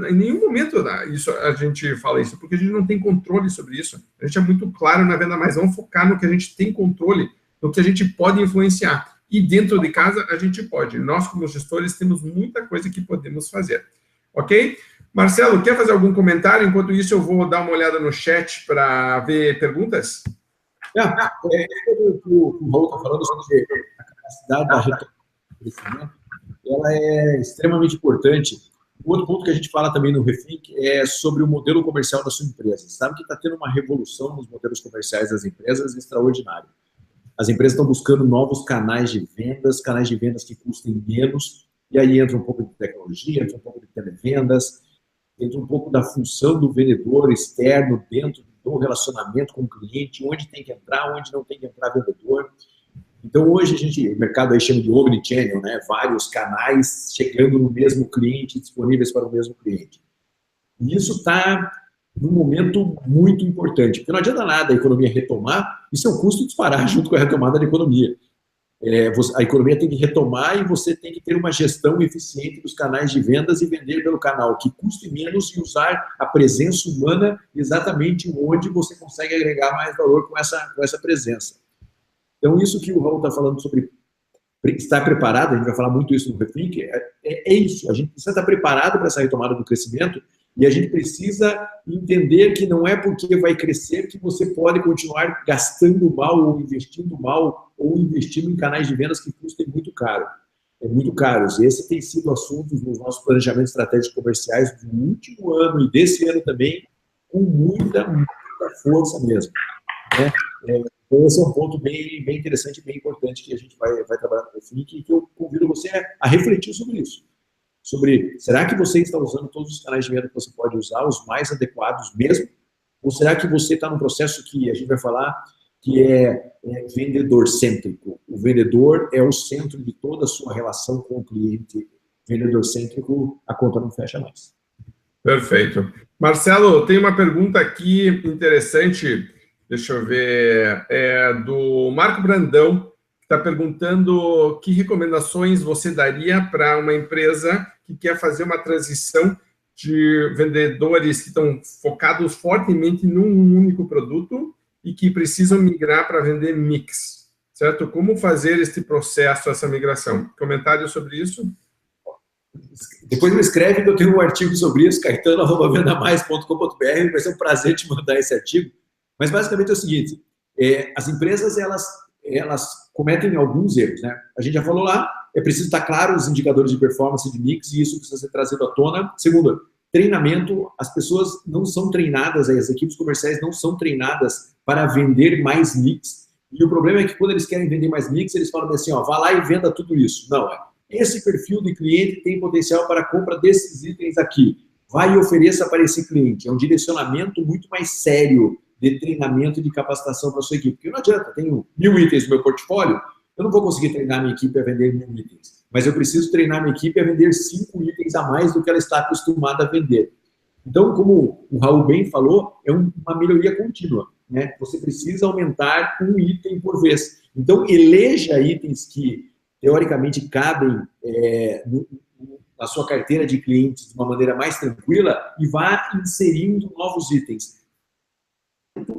em nenhum momento a gente fala isso, porque a gente não tem controle sobre isso. A gente é muito claro na Venda Mais, vamos focar no que a gente tem controle, no que a gente pode influenciar. E dentro de casa a gente pode. Nós, como gestores, temos muita coisa que podemos fazer. Ok? Marcelo, quer fazer algum comentário? Enquanto isso, eu vou dar uma olhada no chat para ver perguntas. O Raul está falando sobre a capacidade da retomada do crescimento, ela é extremamente importante. O outro ponto que a gente fala também no Refink é sobre o modelo comercial da sua empresa. Sabe que está tendo uma revolução nos modelos comerciais das empresas extraordinária. As empresas estão buscando novos canais de vendas que custem menos, e aí entra um pouco de tecnologia, entra um pouco de televendas, entra um pouco da função do vendedor externo dentro do relacionamento com o cliente, onde tem que entrar, onde não tem que entrar vendedor. Então, hoje, o mercado aí chama de omnichannel, né? Vários canais chegando no mesmo cliente, disponíveis para o mesmo cliente. E isso está num momento muito importante, porque não adianta nada a economia retomar e seu custo disparar junto com a retomada da economia. A economia tem que retomar e você tem que ter uma gestão eficiente dos canais de vendas e vender pelo canal que custe menos e usar a presença humana exatamente onde você consegue agregar mais valor com essa presença. Então, isso que o Raul está falando sobre estar preparado, a gente vai falar muito isso no Refink, é isso, a gente precisa estar preparado para essa retomada do crescimento e a gente precisa entender que não é porque vai crescer que você pode continuar gastando mal ou investindo em canais de vendas que custem muito caro. Muito caros. Esse tem sido assunto nos nossos planejamentos estratégicos comerciais do último ano e desse ano também, com muita força mesmo. Né? Então, esse é um ponto bem interessante e bem importante que a gente vai trabalhar no Refink e que eu convido você a refletir sobre isso. Sobre, será que você está usando todos os canais de venda que você pode usar, os mais adequados mesmo? Ou será que você está num processo que a gente vai falar que é vendedor-cêntrico? O vendedor é o centro de toda a sua relação com o cliente. Vendedor-cêntrico, a conta não fecha mais. Perfeito. Marcelo, tem uma pergunta aqui interessante, deixa eu ver, do Marco Brandão, está perguntando que recomendações você daria para uma empresa que quer fazer uma transição de vendedores que estão focados fortemente num único produto e que precisam migrar para vender mix, certo? Como fazer este processo, essa migração? Comentário sobre isso? Depois me escreve que eu tenho um artigo sobre isso, caetano@vendamais.com.br, vai ser um prazer te mandar esse artigo. Mas basicamente é o seguinte, as empresas, elas cometem alguns erros, né? A gente já falou lá, é preciso estar claro os indicadores de performance de mix e isso precisa ser trazido à tona. Segundo, treinamento, as pessoas não são treinadas, as equipes comerciais não são treinadas para vender mais mix. E o problema é que quando eles querem vender mais mix, eles falam assim, ó, vá lá e venda tudo isso. Não, esse perfil de cliente tem potencial para a compra desses itens aqui. Vai e ofereça para esse cliente. É um direcionamento muito mais sério de treinamento e de capacitação para a sua equipe. Porque não adianta, tenho 1000 itens no meu portfólio, eu não vou conseguir treinar minha equipe a vender 1000 itens. Mas eu preciso treinar minha equipe a vender 5 itens a mais do que ela está acostumada a vender. Então, como o Raul bem falou, é uma melhoria contínua, né? Você precisa aumentar um item por vez. Então, eleja itens que, teoricamente, cabem na sua carteira de clientes de uma maneira mais tranquila e vá inserindo novos itens.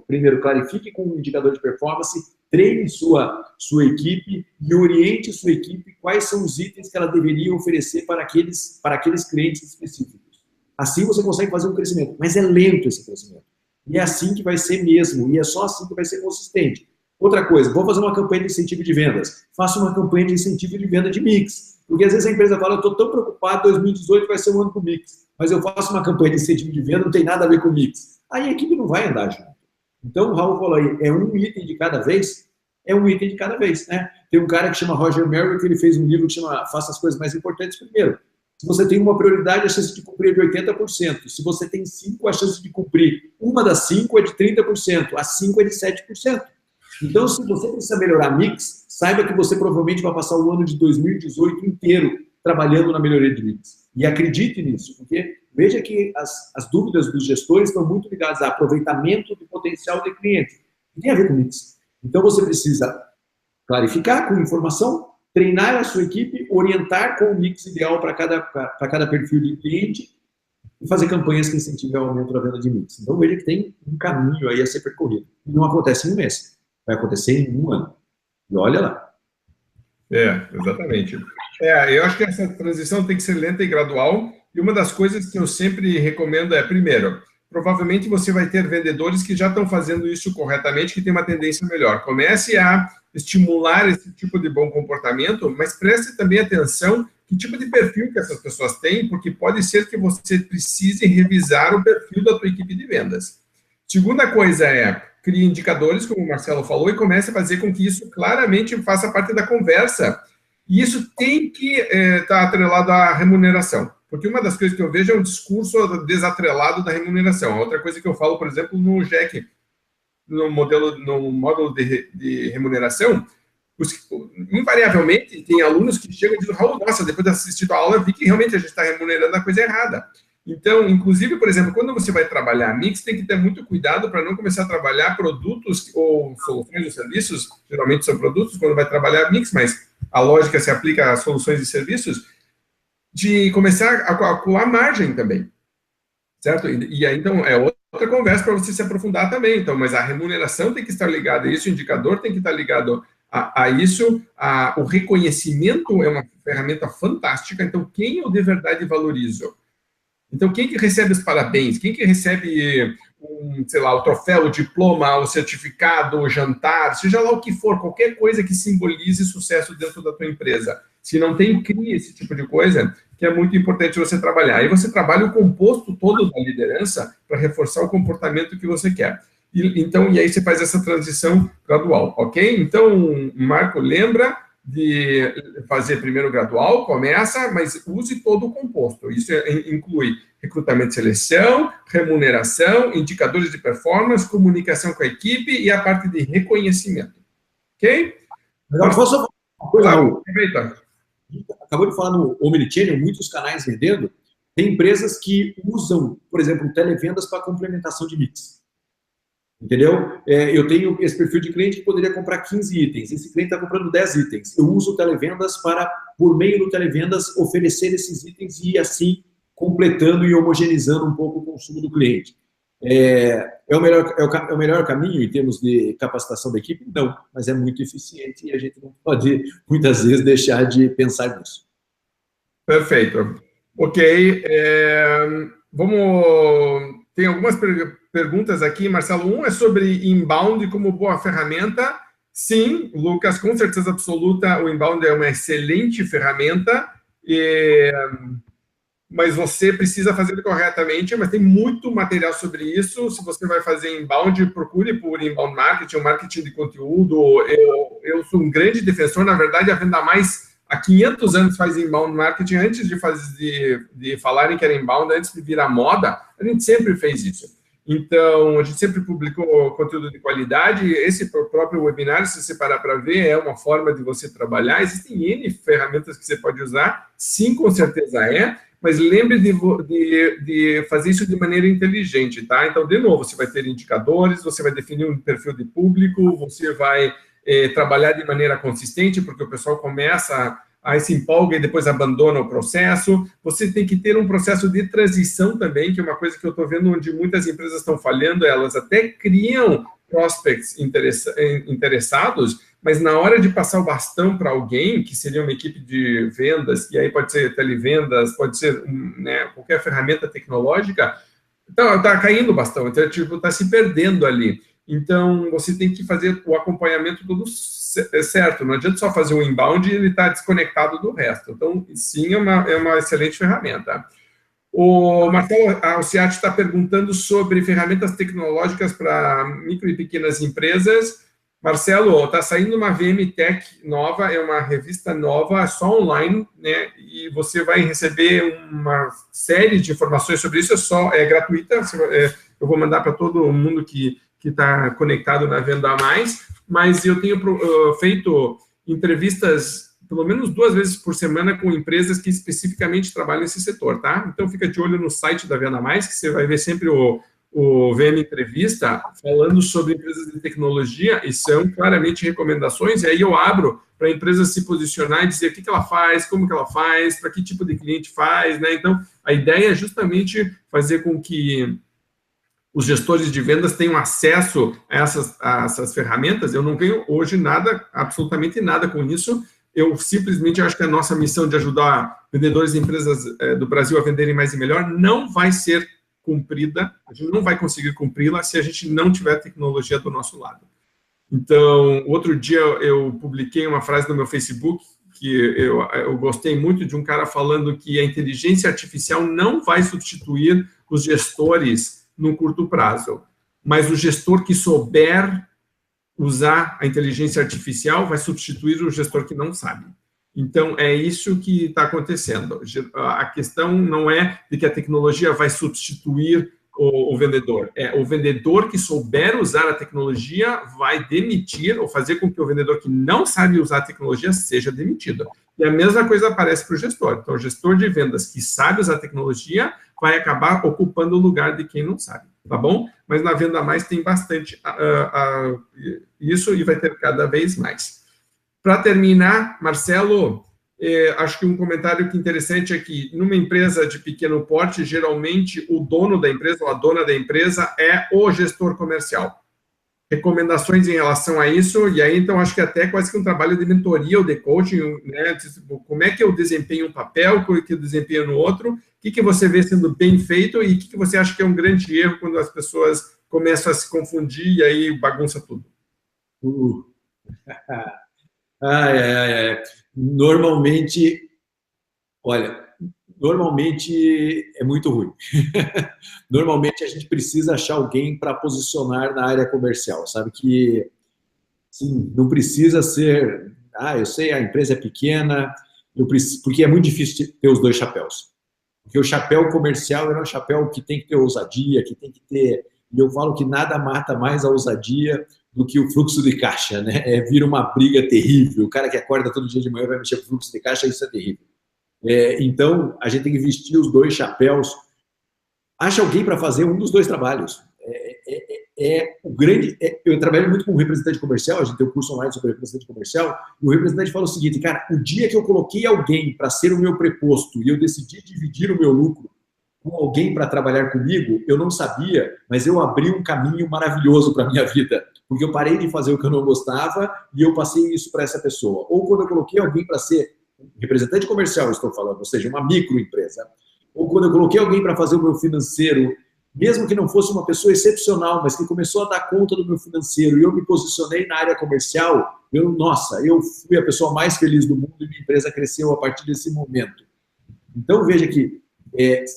Primeiro, clarifique com o indicador de performance, treine sua equipe e oriente sua equipe quais são os itens que ela deveria oferecer para aqueles clientes específicos. Assim você consegue fazer um crescimento, mas é lento esse crescimento. E é assim que vai ser mesmo, e é só assim que vai ser consistente. Outra coisa, vou fazer uma campanha de incentivo de vendas. Faça uma campanha de incentivo de venda de mix. Porque às vezes a empresa fala, eu estou tão preocupado, 2018 vai ser um ano com mix. Mas eu faço uma campanha de incentivo de venda, não tem nada a ver com mix. Aí a equipe não vai andar junto. Então, o Raul falou aí, é um item de cada vez? É um item de cada vez, né? Tem um cara que chama Roger Merrill, que ele fez um livro que chama Faça as Coisas Mais Importantes Primeiro. Se você tem uma prioridade, a chance de cumprir é de 80%. Se você tem 5, a chance de cumprir uma das 5 é de 30%. A 5 é de 7%. Então, se você precisa melhorar mix, saiba que você provavelmente vai passar o ano de 2018 inteiro trabalhando na melhoria de mix. E acredite nisso, porque veja que as dúvidas dos gestores estão muito ligadas a aproveitamento do potencial de cliente. Não tem a ver com mix. Então, você precisa clarificar com informação, treinar a sua equipe, orientar com o mix ideal para cada perfil de cliente e fazer campanhas que incentivem o aumento da venda de mix. Então, veja que tem um caminho aí a ser percorrido. E não acontece em um mês, vai acontecer em um ano. E olha lá. Exatamente. Eu acho que essa transição tem que ser lenta e gradual, e uma das coisas que eu sempre recomendo é, primeiro, provavelmente você vai ter vendedores que já estão fazendo isso corretamente, que tem uma tendência melhor. Comece a estimular esse tipo de bom comportamento, mas preste também atenção que tipo de perfil que essas pessoas têm, porque pode ser que você precise revisar o perfil da tua equipe de vendas. Segunda coisa é, crie indicadores, como o Marcelo falou, e comece a fazer com que isso claramente faça parte da conversa. E isso tem que estar atrelado à remuneração. Porque uma das coisas que eu vejo é um discurso desatrelado da remuneração. Outra coisa que eu falo, por exemplo, no JEC, no módulo de remuneração, invariavelmente tem alunos que chegam e dizem, Raul, nossa, depois de assistir a aula, eu vi que realmente a gente está remunerando a coisa errada. Então, inclusive, por exemplo, quando você vai trabalhar mix, tem que ter muito cuidado para não começar a trabalhar produtos ou soluções ou serviços, geralmente são produtos quando vai trabalhar mix, mas a lógica se aplica a soluções e serviços, de começar a calcular margem também, certo? E aí, então, é outra conversa para você se aprofundar também, então, mas a remuneração tem que estar ligada a isso, o indicador tem que estar ligado a isso, o reconhecimento é uma ferramenta fantástica, então, quem eu de verdade valorizo? Então, quem que recebe os parabéns? Quem que recebe, sei lá, o troféu, o diploma, o certificado, o jantar, seja lá o que for, qualquer coisa que simbolize sucesso dentro da tua empresa. Se não tem, crie esse tipo de coisa, que é muito importante você trabalhar. Aí você trabalha o composto todo da liderança para reforçar o comportamento que você quer. E aí você faz essa transição gradual, ok? Então, Marco, lembra de fazer primeiro gradual, começa, mas use todo o composto. Isso inclui recrutamento e seleção, remuneração, indicadores de performance, comunicação com a equipe e a parte de reconhecimento. Ok? Agora, posso falar uma coisa, Raul? Acabou de falar no Omnichannel, muitos canais vendendo, tem empresas que usam, por exemplo, televendas para complementação de mix. Entendeu? Eu tenho esse perfil de cliente que poderia comprar 15 itens. Esse cliente está comprando 10 itens. Eu uso televendas para, por meio do televendas, oferecer esses itens e, assim, completando e homogeneizando um pouco o consumo do cliente. É o melhor caminho em termos de capacitação da equipe? Não, mas é muito eficiente e a gente não pode, muitas vezes, deixar de pensar nisso. Perfeito. Ok. Tem algumas perguntas aqui, Marcelo. Um é sobre inbound como boa ferramenta. Sim, Lucas, com certeza absoluta, o inbound é uma excelente ferramenta, mas você precisa fazer corretamente, mas tem muito material sobre isso. Se você vai fazer inbound, procure por inbound marketing, ou marketing de conteúdo. Eu sou um grande defensor, na verdade, a Venda Mais há 500 anos faz inbound marketing, antes de falarem que era inbound, antes de virar moda, a gente sempre fez isso. Então, a gente sempre publicou conteúdo de qualidade. Esse próprio webinar, se você parar para ver, é uma forma de você trabalhar. Existem N ferramentas que você pode usar, sim, com certeza é, mas lembre de fazer isso de maneira inteligente, tá? Então, de novo, você vai ter indicadores, você vai definir um perfil de público, você vai trabalhar de maneira consistente, porque o pessoal começa a se empolga e depois abandona o processo. Você tem que ter um processo de transição também, que é uma coisa que eu estou vendo onde muitas empresas estão falhando, elas até criam prospects interessados, mas na hora de passar o bastão para alguém, que seria uma equipe de vendas, e aí pode ser televendas, pode ser qualquer ferramenta tecnológica, Então, tá caindo bastante, então, tipo, tá se perdendo ali. Então, você tem que fazer o acompanhamento todo certo. Não adianta só fazer o inbound e ele está desconectado do resto. Então, sim, é uma excelente ferramenta. O Marcelo Alciati está perguntando sobre ferramentas tecnológicas para micro e pequenas empresas. Marcelo, está saindo uma VM Tech nova, é uma revista nova, só online, né? E você vai receber uma série de informações sobre isso, é gratuita, eu vou mandar para todo mundo que está conectado na Venda Mais, mas eu tenho feito entrevistas pelo menos 2 vezes por semana com empresas que especificamente trabalham nesse setor, tá? Então, fica de olho no site da Venda Mais, que você vai ver sempre o VM Entrevista falando sobre empresas de tecnologia, e são claramente recomendações, e aí eu abro para a empresa se posicionar e dizer o que ela faz, como que ela faz, para que tipo de cliente faz, né? Então, a ideia é justamente fazer com que os gestores de vendas tenham acesso a essas ferramentas. Eu não ganho hoje nada, absolutamente nada com isso. Eu simplesmente acho que a nossa missão de ajudar vendedores e empresas do Brasil a venderem mais e melhor não vai ser cumprida, a gente não vai conseguir cumpri-la se a gente não tiver tecnologia do nosso lado. Então, outro dia eu publiquei uma frase no meu Facebook que eu gostei muito, de um cara falando que a inteligência artificial não vai substituir os gestores no curto prazo, mas o gestor que souber usar a inteligência artificial vai substituir o gestor que não sabe. Então, é isso que está acontecendo. A questão não é de que a tecnologia vai substituir o vendedor. É o vendedor que souber usar a tecnologia vai demitir ou fazer com que o vendedor que não sabe usar a tecnologia seja demitido. E a mesma coisa aparece para o gestor. Então, o gestor de vendas que sabe usar a tecnologia vai acabar ocupando o lugar de quem não sabe, tá bom? Mas na Venda Mais tem bastante isso e vai ter cada vez mais. Para terminar, Marcelo, acho que um comentário que interessante é que numa empresa de pequeno porte, geralmente o dono da empresa ou a dona da empresa é o gestor comercial. Recomendações em relação a isso, e aí então acho que até quase que um trabalho de mentoria ou de coaching, né? Como é que eu desempenho um papel, como é que eu desempenho no outro, o que você vê sendo bem feito e o que você acha que é um grande erro quando as pessoas começam a se confundir e aí bagunça tudo. Normalmente é muito ruim. Normalmente a gente precisa achar alguém para posicionar na área comercial, sabe? Que, sim, não precisa ser... eu sei, a empresa é pequena, porque é muito difícil ter os 2 chapéus. Porque o chapéu comercial é um chapéu que tem que ter ousadia, que tem que ter... E eu falo que nada mata mais a ousadia do que o fluxo de caixa, né? Vira uma briga terrível. O cara que acorda todo dia de manhã vai mexer com o fluxo de caixa, isso é terrível. Então, a gente tem que vestir os 2 chapéus. Acha alguém para fazer um dos 2 trabalhos. Eu trabalho muito com representante comercial, a gente tem um curso online sobre representante comercial, e o representante fala o seguinte, cara, o dia que eu coloquei alguém para ser o meu preposto e eu decidi dividir o meu lucro com alguém para trabalhar comigo, eu não sabia, mas eu abri um caminho maravilhoso para a minha vida, porque eu parei de fazer o que eu não gostava e eu passei isso para essa pessoa. Ou quando eu coloquei alguém para ser representante comercial, estou falando, ou seja, uma microempresa, ou quando eu coloquei alguém para fazer o meu financeiro, mesmo que não fosse uma pessoa excepcional, mas que começou a dar conta do meu financeiro e eu me posicionei na área comercial, eu fui a pessoa mais feliz do mundo e minha empresa cresceu a partir desse momento. Então, veja que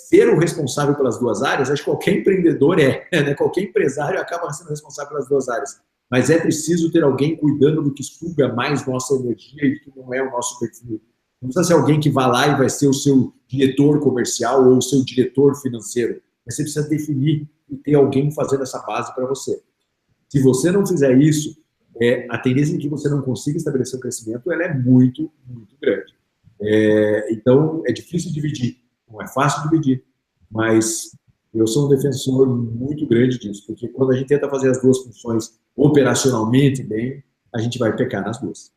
ser o responsável pelas 2 áreas, acho que qualquer empreendedor né? Qualquer empresário acaba sendo responsável pelas 2 áreas. Mas é preciso ter alguém cuidando do que suga mais nossa energia e que não é o nosso perfil. Não precisa ser alguém que vai lá e vai ser o seu diretor comercial ou o seu diretor financeiro. Mas você precisa definir e ter alguém fazendo essa base para você. Se você não fizer isso, a tendência em que você não consiga estabelecer um crescimento ela é muito, muito grande. Então, é difícil dividir. Não é fácil dividir, mas eu sou um defensor muito grande disso, porque quando a gente tenta fazer as 2 funções operacionalmente bem, a gente vai pecar nas 2.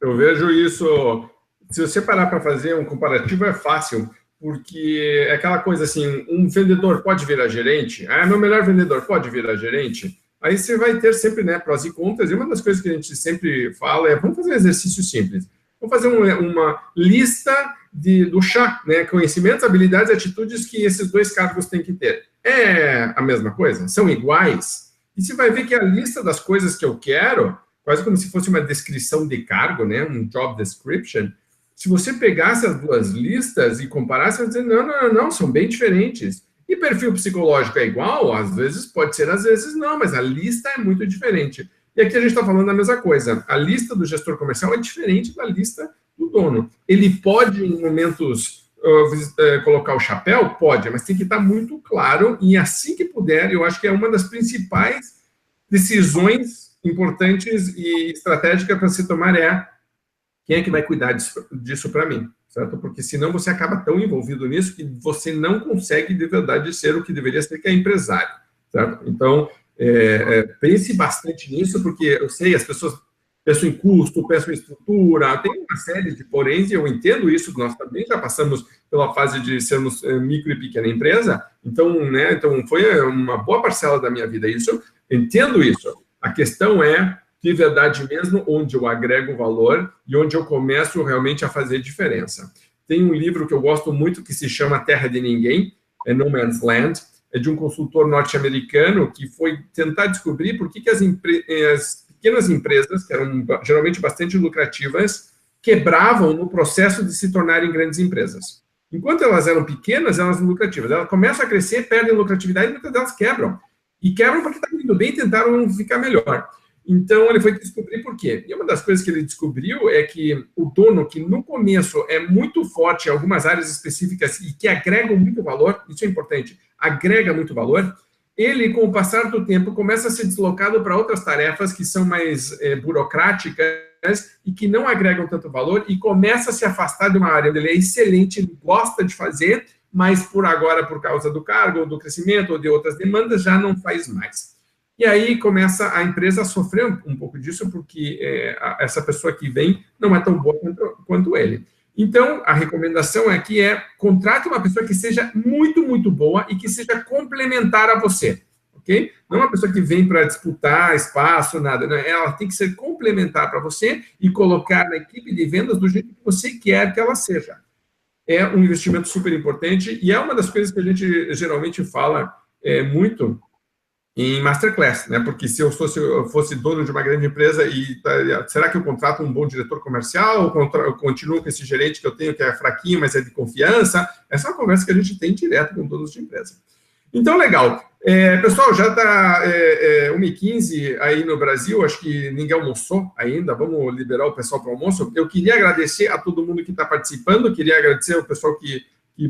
Eu vejo isso, se você parar para fazer um comparativo é fácil, porque é aquela coisa assim, um vendedor pode virar gerente? Meu melhor vendedor pode virar gerente? Aí você vai ter sempre, né, prós e contras, e uma das coisas que a gente sempre fala vamos fazer um exercício simples. Vamos fazer uma lista do chá, né? Conhecimentos, habilidades e atitudes que esses dois cargos têm que ter. É a mesma coisa? São iguais? E você vai ver que a lista das coisas que eu quero, quase como se fosse uma descrição de cargo, né? Um job description. Se você pegasse as duas listas e comparasse, você vai dizer, não, são bem diferentes. E perfil psicológico é igual? Às vezes pode ser, às vezes não, mas a lista é muito diferente. E aqui a gente está falando da mesma coisa. A lista do gestor comercial é diferente da lista do dono. Ele pode, em momentos, colocar o chapéu? Pode, mas tem que estar muito claro, e assim que puder, eu acho que é uma das principais decisões importantes e estratégicas para se tomar quem é que vai cuidar disso para mim, certo? Porque senão você acaba tão envolvido nisso que você não consegue de verdade ser o que deveria ser, que é empresário, certo? Então, pense bastante nisso, porque eu sei, as pessoas pensam em custo, pensam em estrutura, tem uma série de poréns, e eu entendo isso, nós também já passamos pela fase de sermos micro e pequena empresa, então, né, então foi uma boa parcela da minha vida isso, entendo isso. A questão é, de verdade mesmo, onde eu agrego valor e onde eu começo realmente a fazer diferença. Tem um livro que eu gosto muito que se chama Terra de Ninguém, No Man's Land, é de um consultor norte-americano que foi tentar descobrir por que as pequenas empresas, que eram geralmente bastante lucrativas, quebravam no processo de se tornarem grandes empresas. Enquanto elas eram pequenas, elas eram lucrativas. Elas começam a crescer, perdem lucratividade e muitas delas quebram. E quebram porque está indo bem e tentaram ficar melhor. Então, ele foi descobrir por quê. E uma das coisas que ele descobriu é que o dono, que no começo é muito forte em algumas áreas específicas e que agregam muito valor, isso é importante, agrega muito valor, ele, com o passar do tempo, começa a ser deslocado para outras tarefas que são mais burocráticas e que não agregam tanto valor e começa a se afastar de uma área onde ele é excelente, ele gosta de fazer, mas por agora, por causa do cargo, ou do crescimento, ou de outras demandas, já não faz mais. E aí começa a empresa a sofrer um pouco disso, porque essa pessoa que vem não é tão boa quanto ele. Então, a recomendação aqui contrate uma pessoa que seja muito, muito boa e que seja complementar a você, ok? Não uma pessoa que vem para disputar espaço, nada. Não, ela tem que ser complementar para você e colocar na equipe de vendas do jeito que você quer que ela seja. É um investimento super importante e é uma das coisas que a gente geralmente fala muito em masterclass, né? Porque se eu fosse dono de uma grande empresa será que eu contrato um bom diretor comercial ou eu continuo com esse gerente que eu tenho que é fraquinho, mas é de confiança? Essa é uma conversa que a gente tem direto com donos de empresa. Então, legal. Pessoal, já está 1h15 aí no Brasil, acho que ninguém almoçou ainda, vamos liberar o pessoal para o almoço. Eu queria agradecer a todo mundo que está participando, queria agradecer ao pessoal que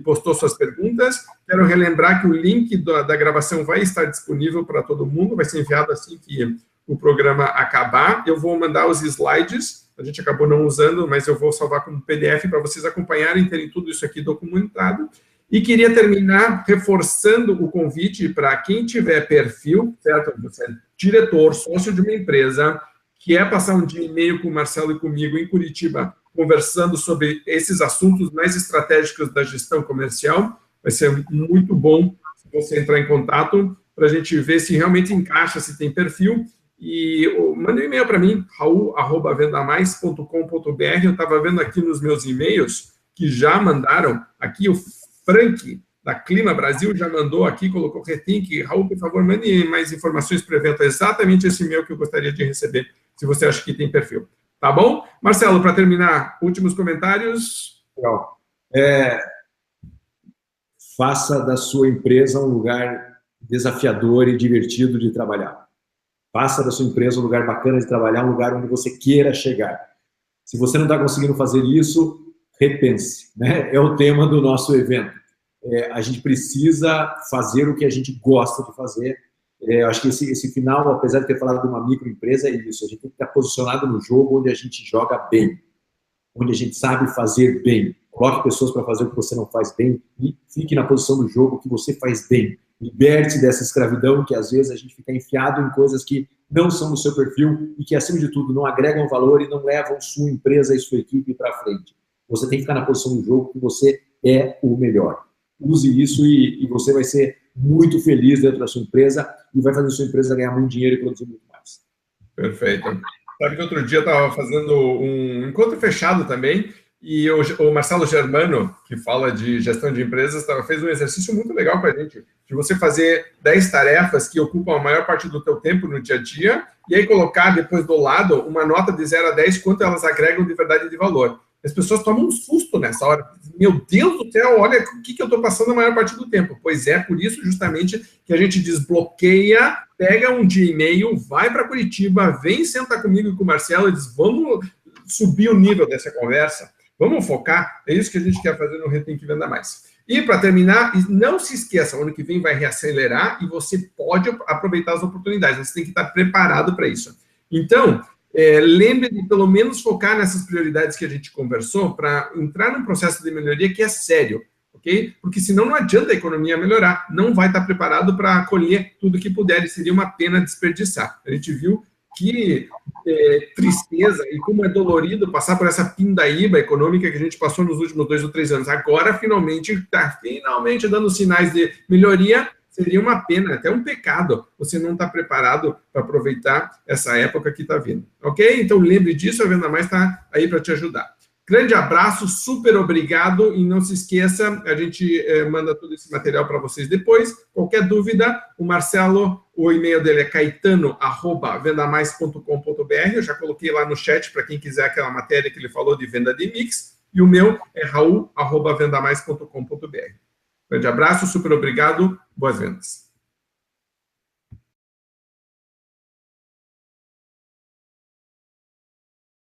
postou suas perguntas. Quero relembrar que o link da gravação vai estar disponível para todo mundo, vai ser enviado assim que o programa acabar. Eu vou mandar os slides, a gente acabou não usando, mas eu vou salvar como PDF para vocês acompanharem, terem tudo isso aqui documentado. E queria terminar reforçando o convite para quem tiver perfil, certo? Você é diretor, sócio de uma empresa, quer passar um dia e meio com o Marcelo e comigo em Curitiba, conversando sobre esses assuntos mais estratégicos da gestão comercial. Vai ser muito bom se você entrar em contato para a gente ver se realmente encaixa, se tem perfil. E manda um e-mail para mim, raul@vendamais.com.br. Eu estava vendo aqui nos meus e-mails que já mandaram. Aqui o Frank, da Clima Brasil, já mandou aqui, colocou retink. Raul, por favor, mande mais informações para o evento. É exatamente esse e-mail que eu gostaria de receber, se você acha que tem perfil. Tá bom? Marcelo, para terminar, últimos comentários. Legal. Faça da sua empresa um lugar desafiador e divertido de trabalhar. Faça da sua empresa um lugar bacana de trabalhar, um lugar onde você queira chegar. Se você não está conseguindo fazer isso, repense, né? É o tema do nosso evento. A gente precisa fazer o que a gente gosta de fazer. Eu acho que esse final, apesar de ter falado de uma microempresa, é isso. A gente tem que estar posicionado no jogo onde a gente joga bem, onde a gente sabe fazer bem. Coloque pessoas para fazer o que você não faz bem e fique na posição do jogo que você faz bem. Liberte dessa escravidão que, às vezes, a gente fica enfiado em coisas que não são do seu perfil e que, acima de tudo, não agregam valor e não levam sua empresa e sua equipe para frente. Você tem que ficar na posição do jogo que você é o melhor. Use isso e você vai ser muito feliz dentro da sua empresa e vai fazer a sua empresa ganhar muito dinheiro e produzir muito mais. Perfeito. Sabe que outro dia eu estava fazendo um encontro fechado também, E o Marcelo Germano, que fala de gestão de empresas, fez um exercício muito legal com a gente, de você fazer 10 tarefas que ocupam a maior parte do teu tempo no dia a dia, e aí colocar depois do lado uma nota de 0 a 10, quanto elas agregam de verdade e de valor. As pessoas tomam um susto nessa hora. Meu Deus do céu, olha o que eu estou passando a maior parte do tempo. Pois é, por isso justamente que a gente desbloqueia, pega um dia e meio, vai para Curitiba, vem sentar comigo e com o Marcelo e diz, vamos subir o nível dessa conversa, vamos focar, é isso que a gente quer fazer no Retém que Venda Mais. E para terminar, não se esqueça, o ano que vem vai reacelerar e você pode aproveitar as oportunidades, você tem que estar preparado para isso. Então, lembre de pelo menos focar nessas prioridades que a gente conversou para entrar num processo de melhoria que é sério, ok? Porque senão não adianta a economia melhorar, não vai estar preparado para colher tudo que puder e seria uma pena desperdiçar. A gente viu que tristeza e como é dolorido passar por essa pindaíba econômica que a gente passou nos últimos 2 ou 3 anos. Agora, finalmente, está dando sinais de melhoria. Seria uma pena, até um pecado, você não está preparado para aproveitar essa época que está vindo. Ok? Então, lembre disso, a Venda Mais está aí para te ajudar. Grande abraço, super obrigado, e não se esqueça, a gente manda todo esse material para vocês depois. Qualquer dúvida, o Marcelo, o e-mail dele é caetano@vendamais.com.br, eu já coloquei lá no chat para quem quiser aquela matéria que ele falou de venda de mix, e o meu é raul@vendamais.com.br. Grande abraço, super obrigado, boas vendas.